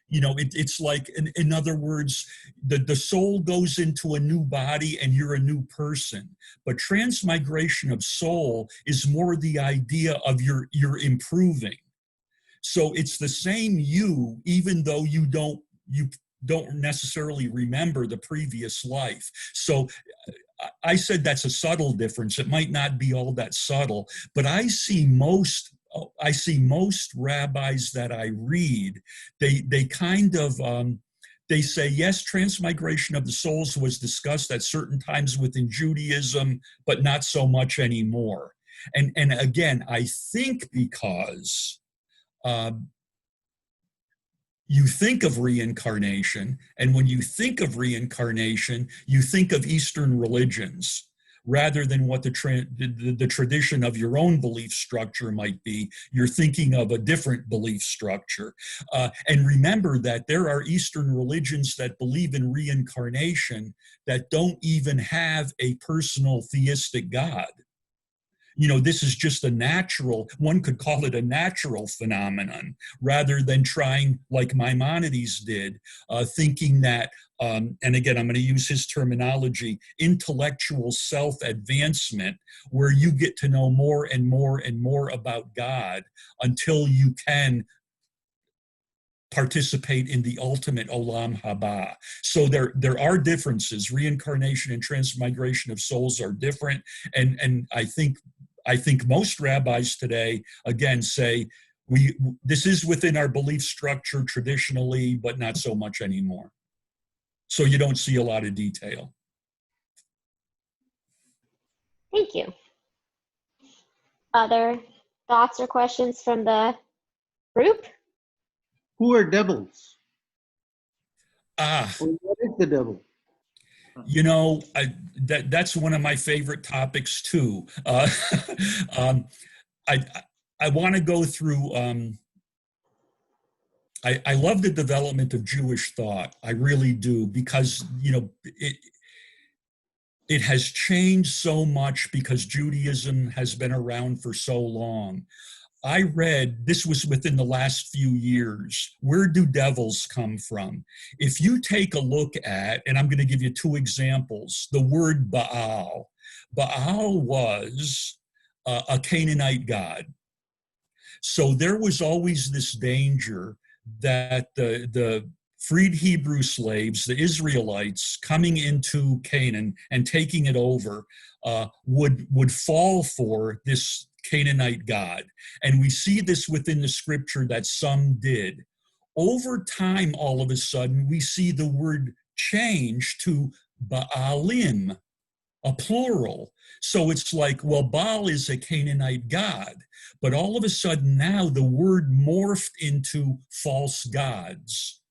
You know, it's like, in other words, the soul goes into a new body and you're a new person. But transmigration of soul is more the idea of you're improving. So it's the same you, even though you don't necessarily remember the previous life. So I said that's a subtle difference. It might not be all that subtle, but I see most rabbis that I read, they kind of they say, yes, transmigration of the souls was discussed at certain times within Judaism, but not so much anymore. And again, I think because you think of reincarnation, and when you think of reincarnation, you think of Eastern religions rather than what the tradition of your own belief structure might be. You're thinking of a different belief structure. And remember that there are Eastern religions that believe in reincarnation that don't even have a personal theistic God. You know, this is just a natural, one could call it a natural phenomenon, rather than trying, like Maimonides did, thinking that, and again, I'm going to use his terminology, intellectual self-advancement, where you get to know more and more and more about God until you can participate in the ultimate olam haba. So there are differences. Reincarnation and transmigration of souls are different, and I think most rabbis today, again, say this is within our belief structure traditionally, but not so much anymore. So you don't see a lot of detail. Thank you. Other thoughts or questions from the group? Who are devils? Or what is the devil? You know, that's one of my favorite topics too. I want to go through. I love the development of Jewish thought. I really do, because you know it has changed so much because Judaism has been around for so long. I read, this was within the last few years, where do devils come from? If you take a look at, and I'm going to give you two examples, the word Baal. Baal was a Canaanite god. So there was always this danger that the freed Hebrew slaves, the Israelites, coming into Canaan and taking it over, would fall for this Canaanite god. And we see this within the scripture that some did. Over time, all of a sudden, we see the word change to Baalim, a plural. So it's like, well, Baal is a Canaanite god, but all of a sudden now the word morphed into false gods.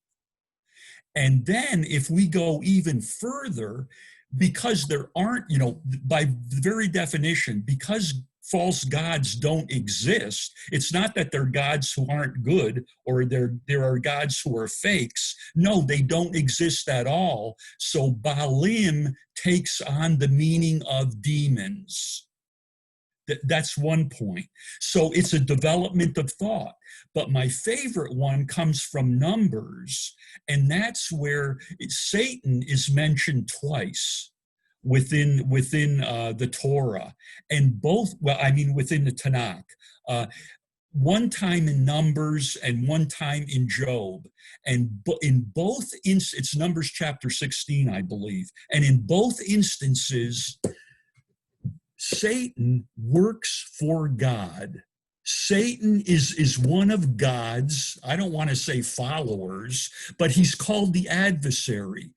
And then if we go even further, because there aren't, you know, by the very definition, because false gods don't exist, it's not that they're gods who aren't good or there are gods who are fakes. No, they don't exist at all. So Baalim takes on the meaning of demons. That's one point. So it's a development of thought. But my favorite one comes from Numbers, and that's where Satan is mentioned twice within the Torah, and both, well, I mean within the Tanakh. One time in Numbers and one time in Job. And in both it's Numbers chapter 16, I believe. And in both instances, Satan works for God. Satan is one of God's, I don't want to say followers, but he's called the adversary.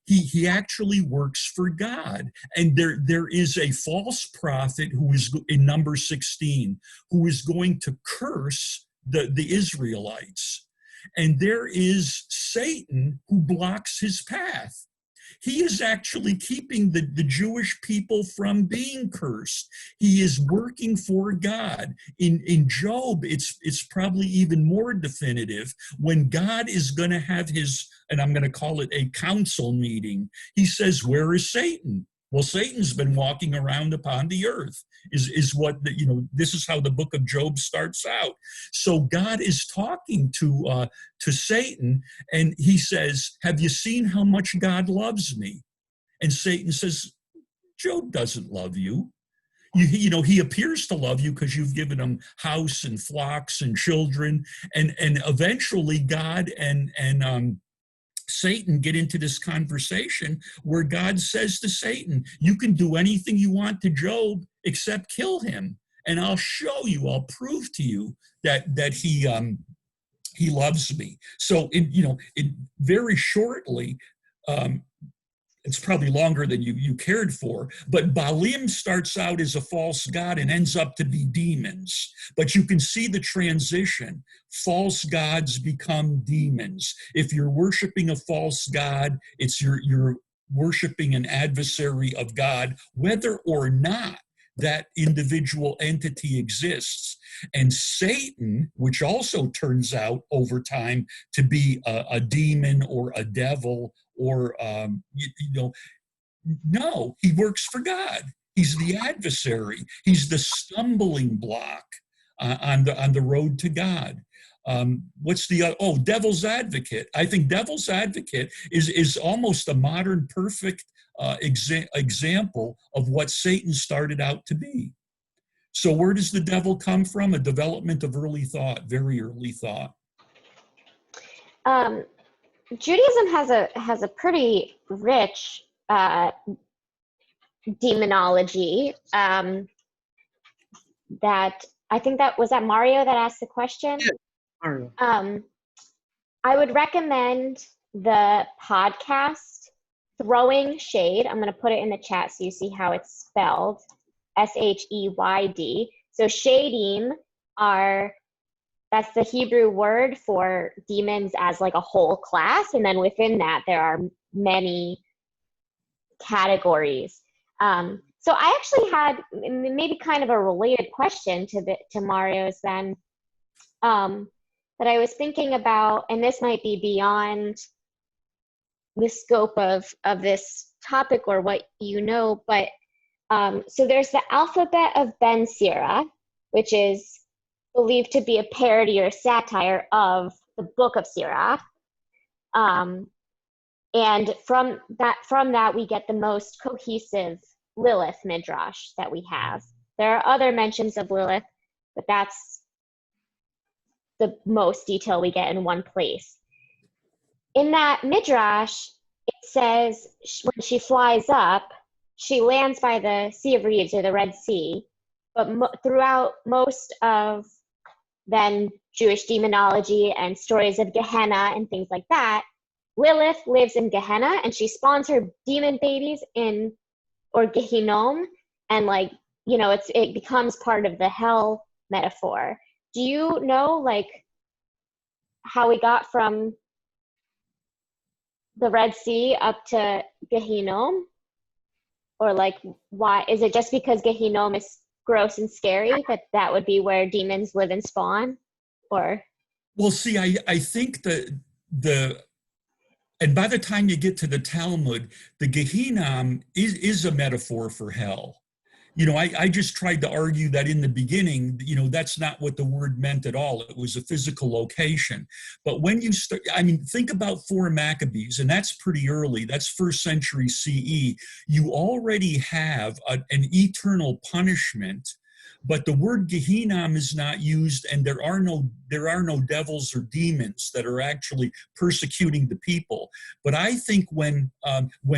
He actually works for God. And there is a false prophet who is in number 16, who is going to curse the Israelites. And there is Satan who blocks his path. He is actually keeping the Jewish people from being cursed. He is working for God. In Job, it's probably even more definitive when God is going to have his, and I'm going to call it a council meeting. He says, "Where is Satan?" Well, Satan's been walking around upon the earth, is what, this is how the book of Job starts out. So God is talking to Satan, and he says, "Have you seen how much God loves me?" And Satan says, "Job doesn't love you. He appears to love you because you've given him house and flocks and children." And eventually God and Satan get into this conversation where God says to Satan, "You can do anything you want to Job except kill him, and I'll show you, I'll prove to you that he loves me." So very shortly, it's probably longer than you cared for, but Baalim starts out as a false god and ends up to be demons. But you can see the transition. False gods become demons. If you're worshiping a false god, you're worshiping an adversary of God, whether or not that individual entity exists. And Satan, which also turns out over time to be a demon or a devil, or no, he works for God. He's the adversary. He's the stumbling block on the road to God. What's the devil's advocate? I think devil's advocate is almost a modern perfect example of what Satan started out to be. So where does the devil come from? A development of early thought, very early thought. Judaism has a pretty rich demonology. That I think that was that Mario that asked the question. Yeah, Mario. I would recommend the podcast Throwing Shade. I'm going to put it in the chat so you see how it's spelled. Sheyd. So shadim that's the Hebrew word for demons as like a whole class. And then within that, there are many categories. So I actually had maybe kind of a related question to Mario's then, that I was thinking about, and this might be beyond the scope of this topic or what you know, but so there's the alphabet of Ben Sira, which is believed to be a parody or satire of the book of Sirach. And from that, we get the most cohesive Lilith midrash that we have. There are other mentions of Lilith, but that's the most detail we get in one place. In that midrash, it says when she flies up, she lands by the Sea of Reeds or the Red Sea, but throughout most of then Jewish demonology and stories of Gehenna and things like that, Lilith lives in Gehenna and she spawns her demon babies or Gehinnom, and it becomes part of the hell metaphor. Do you know how we got from the Red Sea up to Gehinnom? Or why is it just because Gehinnom is gross and scary that would be where demons live and spawn? Or well, see, I think and by the time you get to the Talmud, the Gehinnom is a metaphor for hell. I just tried to argue that in the beginning, that's not what the word meant at all. It was a physical location. But when you start, think about 4 Maccabees, and that's pretty early. That's 1st century CE. You already have an eternal punishment, but the word Gehinnom is not used, and there are no devils or demons that are actually persecuting the people. But I think when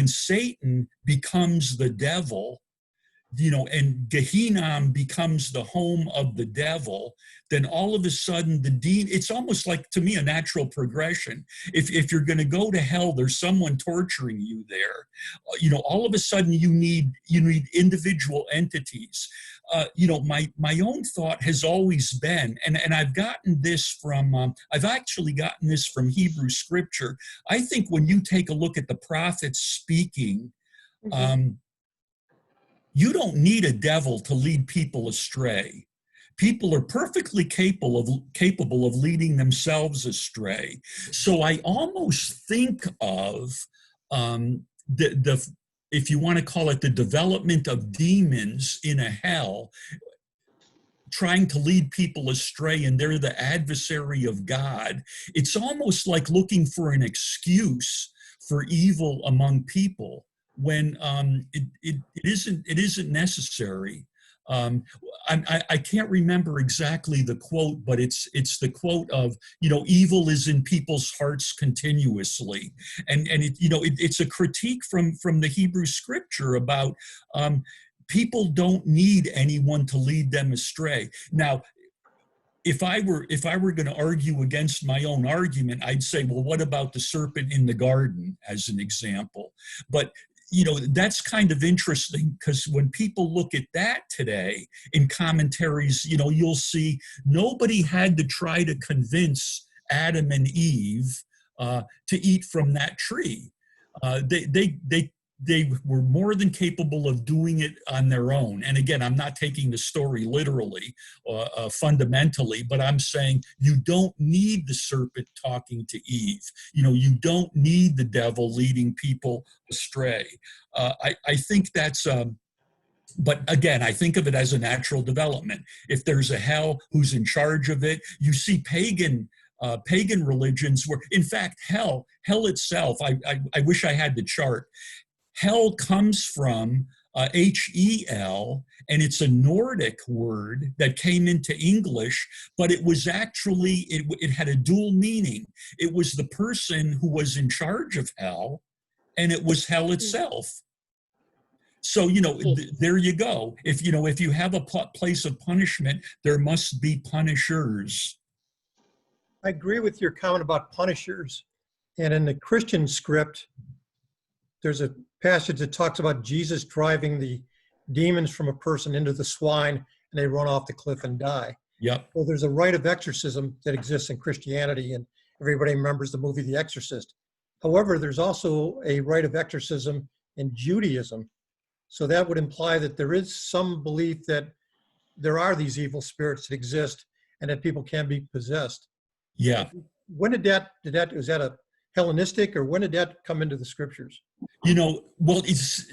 Satan becomes the devil, and Gehinnom becomes the home of the devil, then all of a sudden it's almost like, to me, a natural progression. If you're going to go to hell, there's someone torturing you there. All of a sudden you need individual entities. My own thought has always been, and I've gotten this I've actually gotten this from Hebrew scripture. I think when you take a look at the prophets speaking, you don't need a devil to lead people astray. People are perfectly capable of leading themselves astray. So I almost think of if you want to call it, the development of demons in a hell, trying to lead people astray, and they're the adversary of God. It's almost like looking for an excuse for evil among people, when it isn't necessary. I can't remember exactly the quote, but it's the quote of, evil is in people's hearts continuously, and it's a critique from the Hebrew scripture about people don't need anyone to lead them astray. Now, if I were going to argue against my own argument, I'd say, well, what about the serpent in the garden as an example? But that's kind of interesting, because when people look at that today in commentaries, you'll see nobody had to try to convince Adam and Eve to eat from that tree. They were more than capable of doing it on their own. And again, I'm not taking the story literally, fundamentally, but I'm saying you don't need the serpent talking to Eve. You don't need the devil leading people astray. I think that's, but again, I think of it as a natural development. If there's a hell, who's in charge of it? You see pagan religions where, in fact, hell itself, I wish I had the chart. Hell comes from Hel, and it's a Nordic word that came into English, but it was actually, it had a dual meaning. It was the person who was in charge of hell, and it was hell itself. So, there you go. If you have a place of punishment, there must be punishers. I agree with your comment about punishers. And in the Christian script, there's a passage that talks about Jesus driving the demons from a person into the swine, and they run off the cliff and die. Yep. So there's a rite of exorcism that exists in Christianity, and everybody remembers the movie The Exorcist. However, there's also a rite of exorcism in Judaism. So that would imply that there is some belief that there are these evil spirits that exist and that people can be possessed. Yeah. When is that a Hellenistic, or when did that come into the scriptures? Well, it's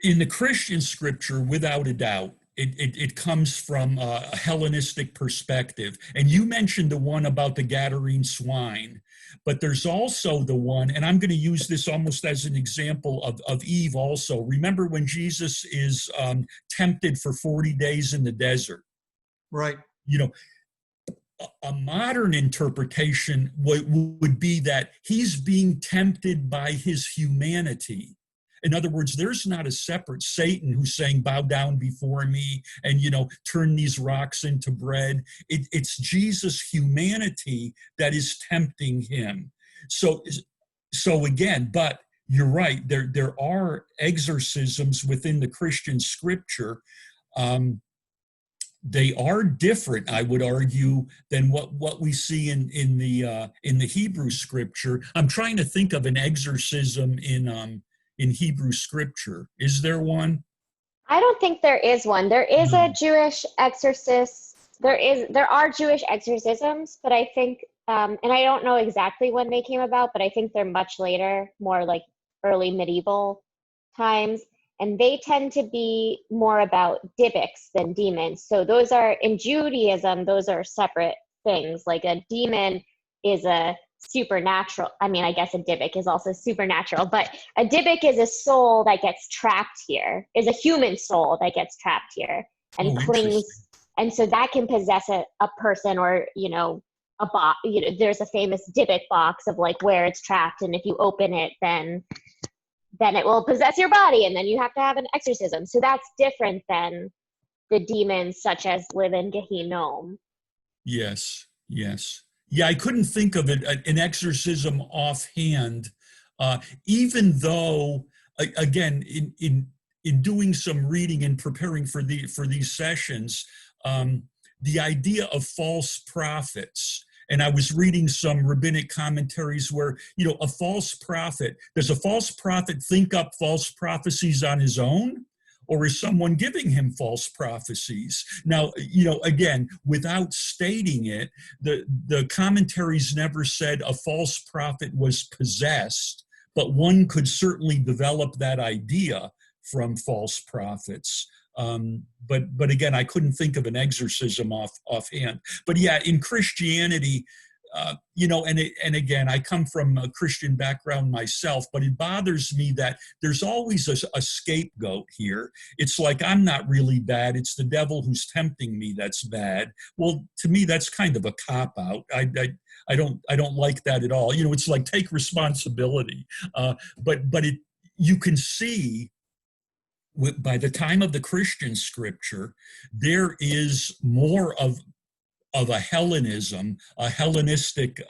in the Christian scripture, without a doubt. It comes from a Hellenistic perspective. And you mentioned the one about the Gadarene swine, but there's also the one, and I'm going to use this almost as an example of Eve also. Remember when Jesus is tempted for 40 days in the desert? Right. A modern interpretation would be that he's being tempted by his humanity. In other words, there's not a separate Satan who's saying, bow down before me and, turn these rocks into bread. It's Jesus' humanity that is tempting him. So again, but you're right, there are exorcisms within the Christian scripture. They are different, I would argue, than what we see in the Hebrew scripture. I'm trying to think of an exorcism in Hebrew scripture. Is there one? I don't think there is one. There is a Jewish exorcist. There are Jewish exorcisms, but I think, and I don't know exactly when they came about, but I think they're much later, more like early medieval times. And they tend to be more about Dybbuk than demons. So those are, in Judaism, those are separate things. Like a demon is a supernatural. I mean, I guess a Dybbuk is also supernatural, but a Dybbuk is a soul that gets trapped here, is a human soul that gets trapped here and clings. And so that can possess a person, or, a box. There's a famous Dybbuk box of like where it's trapped. And if you open it, then then it will possess your body, and then you have to have an exorcism. So that's different than the demons such as live in Gehinnom. Yes, yes. Yeah, I couldn't think of it, an exorcism offhand, even though, again, in doing some reading and preparing for these sessions, the idea of false prophets. And I was reading some rabbinic commentaries where, a false prophet, does a false prophet think up false prophecies on his own? Or is someone giving him false prophecies? Now, again, without stating it, the commentaries never said a false prophet was possessed, but one could certainly develop that idea from false prophets. But again, I couldn't think of an exorcism offhand. But yeah, in Christianity, and again, I come from a Christian background myself, but it bothers me that there's always a scapegoat here. It's like, I'm not really bad. It's the devil who's tempting me that's bad. Well, to me, that's kind of a cop-out. I don't like that at all. It's like, take responsibility. But you can see, by the time of the Christian scripture, there is more of a Hellenism, a Hellenistic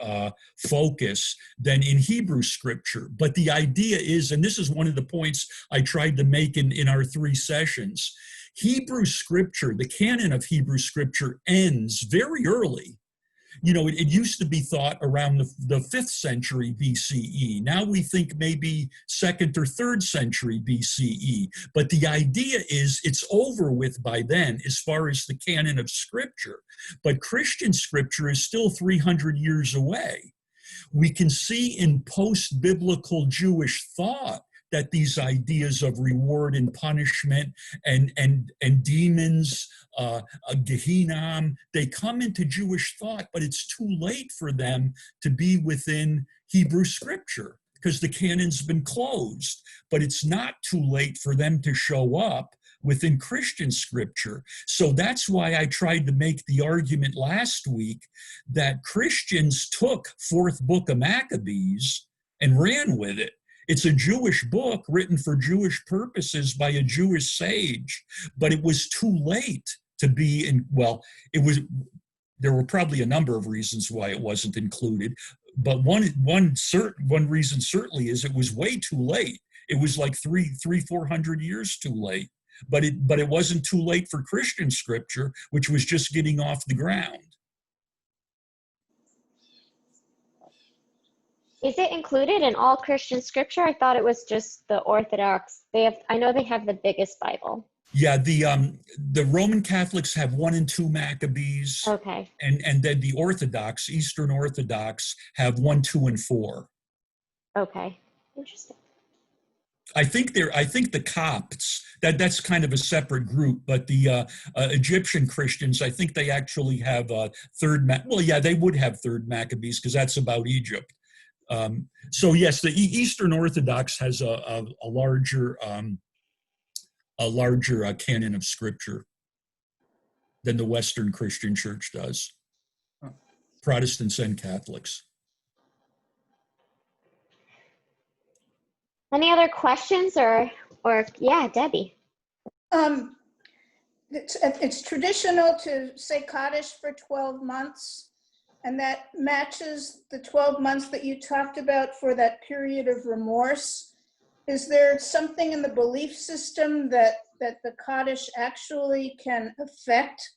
focus than in Hebrew scripture. But the idea is, and this is one of the points I tried to make in our 3 sessions, Hebrew scripture, the canon of Hebrew scripture ends very early. It used to be thought around the 5th century BCE. Now we think maybe 2nd or 3rd century BCE. But the idea is it's over with by then as far as the canon of scripture. But Christian scripture is still 300 years away. We can see in post-biblical Jewish thought that these ideas of reward and punishment and demons, Gehinnom, they come into Jewish thought, but it's too late for them to be within Hebrew scripture because the canon's been closed. But it's not too late for them to show up within Christian scripture. So that's why I tried to make the argument last week that Christians took 4th book of Maccabees and ran with it. It's a Jewish book written for Jewish purposes by a Jewish sage, but it was too late to be in, there were probably a number of reasons why it wasn't included, but one reason certainly is it was way too late. It was like 400 years too late, but it wasn't too late for Christian scripture, which was just getting off the ground. Is it included in all Christian scripture? I thought it was just the Orthodox. I know they have the biggest Bible. Yeah, the Roman Catholics have 1 and 2 Maccabees. Okay. And then the Orthodox, Eastern Orthodox, have 1, 2, and 4. Okay. Interesting. I think the Copts, that's kind of a separate group, but the Egyptian Christians, I think they actually have they would have 3rd Maccabees because that's about Egypt. So yes, the Eastern Orthodox has a larger canon of scripture than the Western Christian Church does. Protestants and Catholics. Any other questions or yeah, Debbie? It's traditional to say Kaddish for 12 months. And that matches the 12 months that you talked about for that period of remorse. Is there something in the belief system that the Kaddish actually can affect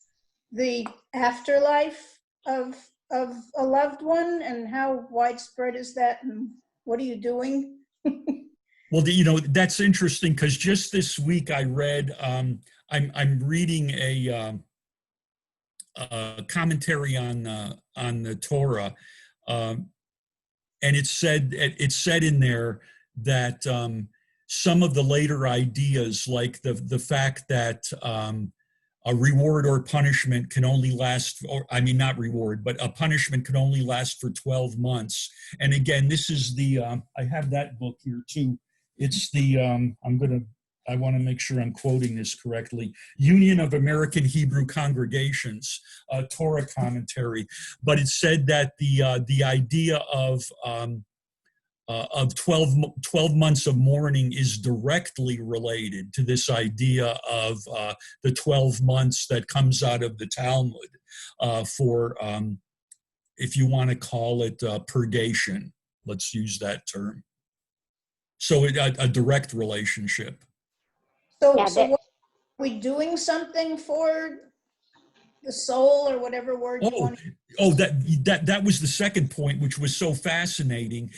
the afterlife of a loved one? And how widespread is that? And what are you doing? Well, that's interesting because just this week I read, I'm reading a commentary on the Torah, and it said in there that some of the later ideas, like the fact that a reward or punishment can only last, not reward, but a punishment can only last for 12 months. And again, this is I have that book here too. It's I want to make sure I'm quoting this correctly, Union of American Hebrew Congregations, Torah commentary. But it said that the idea of of 12 months of mourning is directly related to this idea of the 12 months that comes out of the Talmud for, if you want to call it purgation. Let's use that term. So a direct relationship. So, Yeah, so what, are we doing something for the soul or whatever word you want to Oh, that was the second point, which was so fascinating.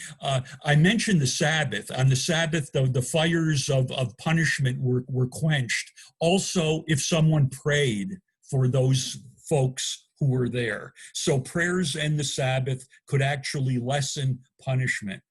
I mentioned the Sabbath. On the Sabbath, the fires of punishment were quenched. Also, if someone prayed for those folks who were there. So prayers and the Sabbath could actually lessen punishment.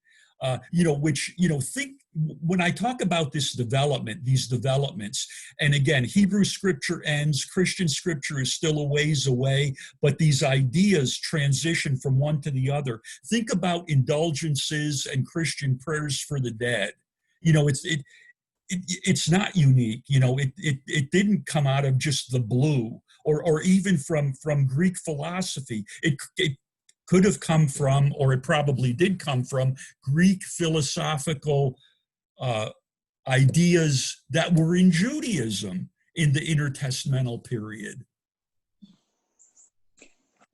Think when I talk about these developments, and again, Hebrew scripture ends, Christian scripture is still a ways away, but these ideas transition from one to the other. Think about indulgences and Christian prayers for the dead. It's not unique. It didn't come out of just the blue or even from Greek philosophy. It could have come from, or it probably did come from, Greek philosophical ideas that were in Judaism in the intertestamental period.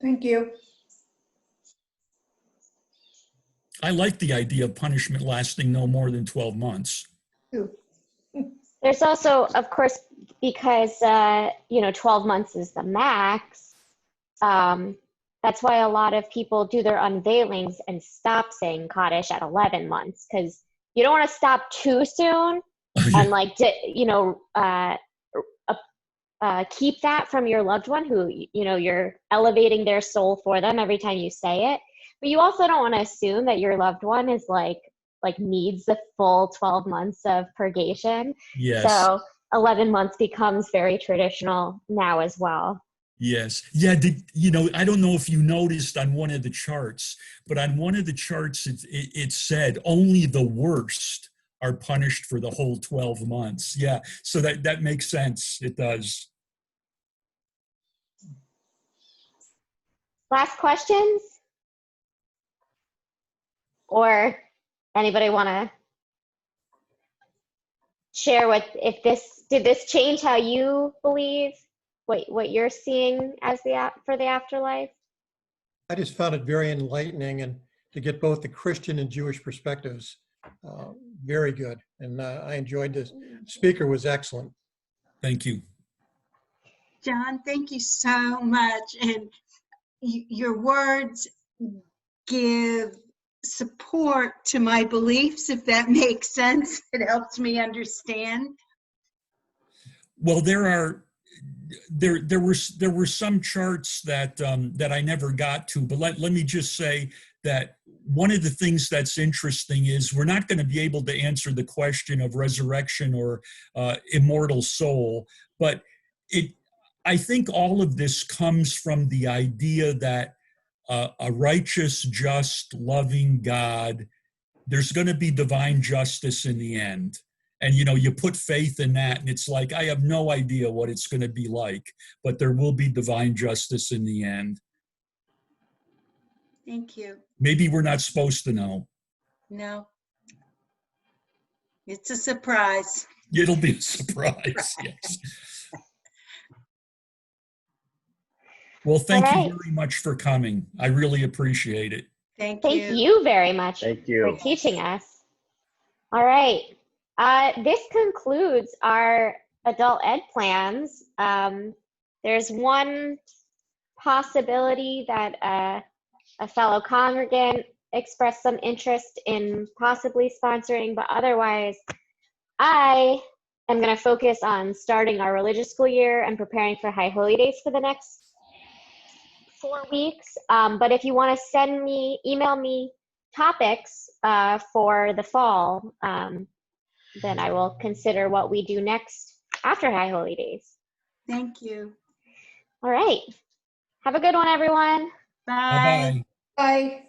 Thank you. I like the idea of punishment lasting no more than 12 months. there's also, of course, because 12 months is the max. That's why a lot of people do their unveilings and stop saying Kaddish at 11 months, because you don't want to stop too soon and keep that from your loved one who, you're elevating their soul for them every time you say it. But you also don't want to assume that your loved one is like needs the full 12 months of purgation. Yes. So 11 months becomes very traditional now as well. Yes. Yeah. I don't know if you noticed on one of the charts, but on one of the charts, it said only the worst are punished for the whole 12 months. Yeah. So that makes sense. It does. Last questions? Or anybody want to share did this change how you believe? What you're seeing as for the afterlife? I just found it very enlightening, and to get both the Christian and Jewish perspectives, very good. And I enjoyed this. Speaker was excellent. Thank you. John, thank you so much. And your words give support to my beliefs, if that makes sense. It helps me understand. Well, there were some charts that I never got to, but let me just say that one of the things that's interesting is we're not going to be able to answer the question of resurrection or immortal soul, but I think all of this comes from the idea that a righteous, just, loving God, there's going to be divine justice in the end. And, you put faith in that, and it's like, I have no idea what it's going to be like, but there will be divine justice in the end. Thank you. Maybe we're not supposed to know. No. It's a surprise. It'll be a surprise, yes. Well, thank you very much for coming. I really appreciate it. Thank Thank you very much for teaching us. All right. This concludes our adult ed plans. There's one possibility that a fellow congregant expressed some interest in possibly sponsoring, but otherwise, I am going to focus on starting our religious school year and preparing for High Holy Days for the next 4 weeks. But if you want to email me topics for the fall, then I will consider what we do next after High Holy Days. Thank you. All right. Have a good one, everyone. Bye. Bye-bye. Bye.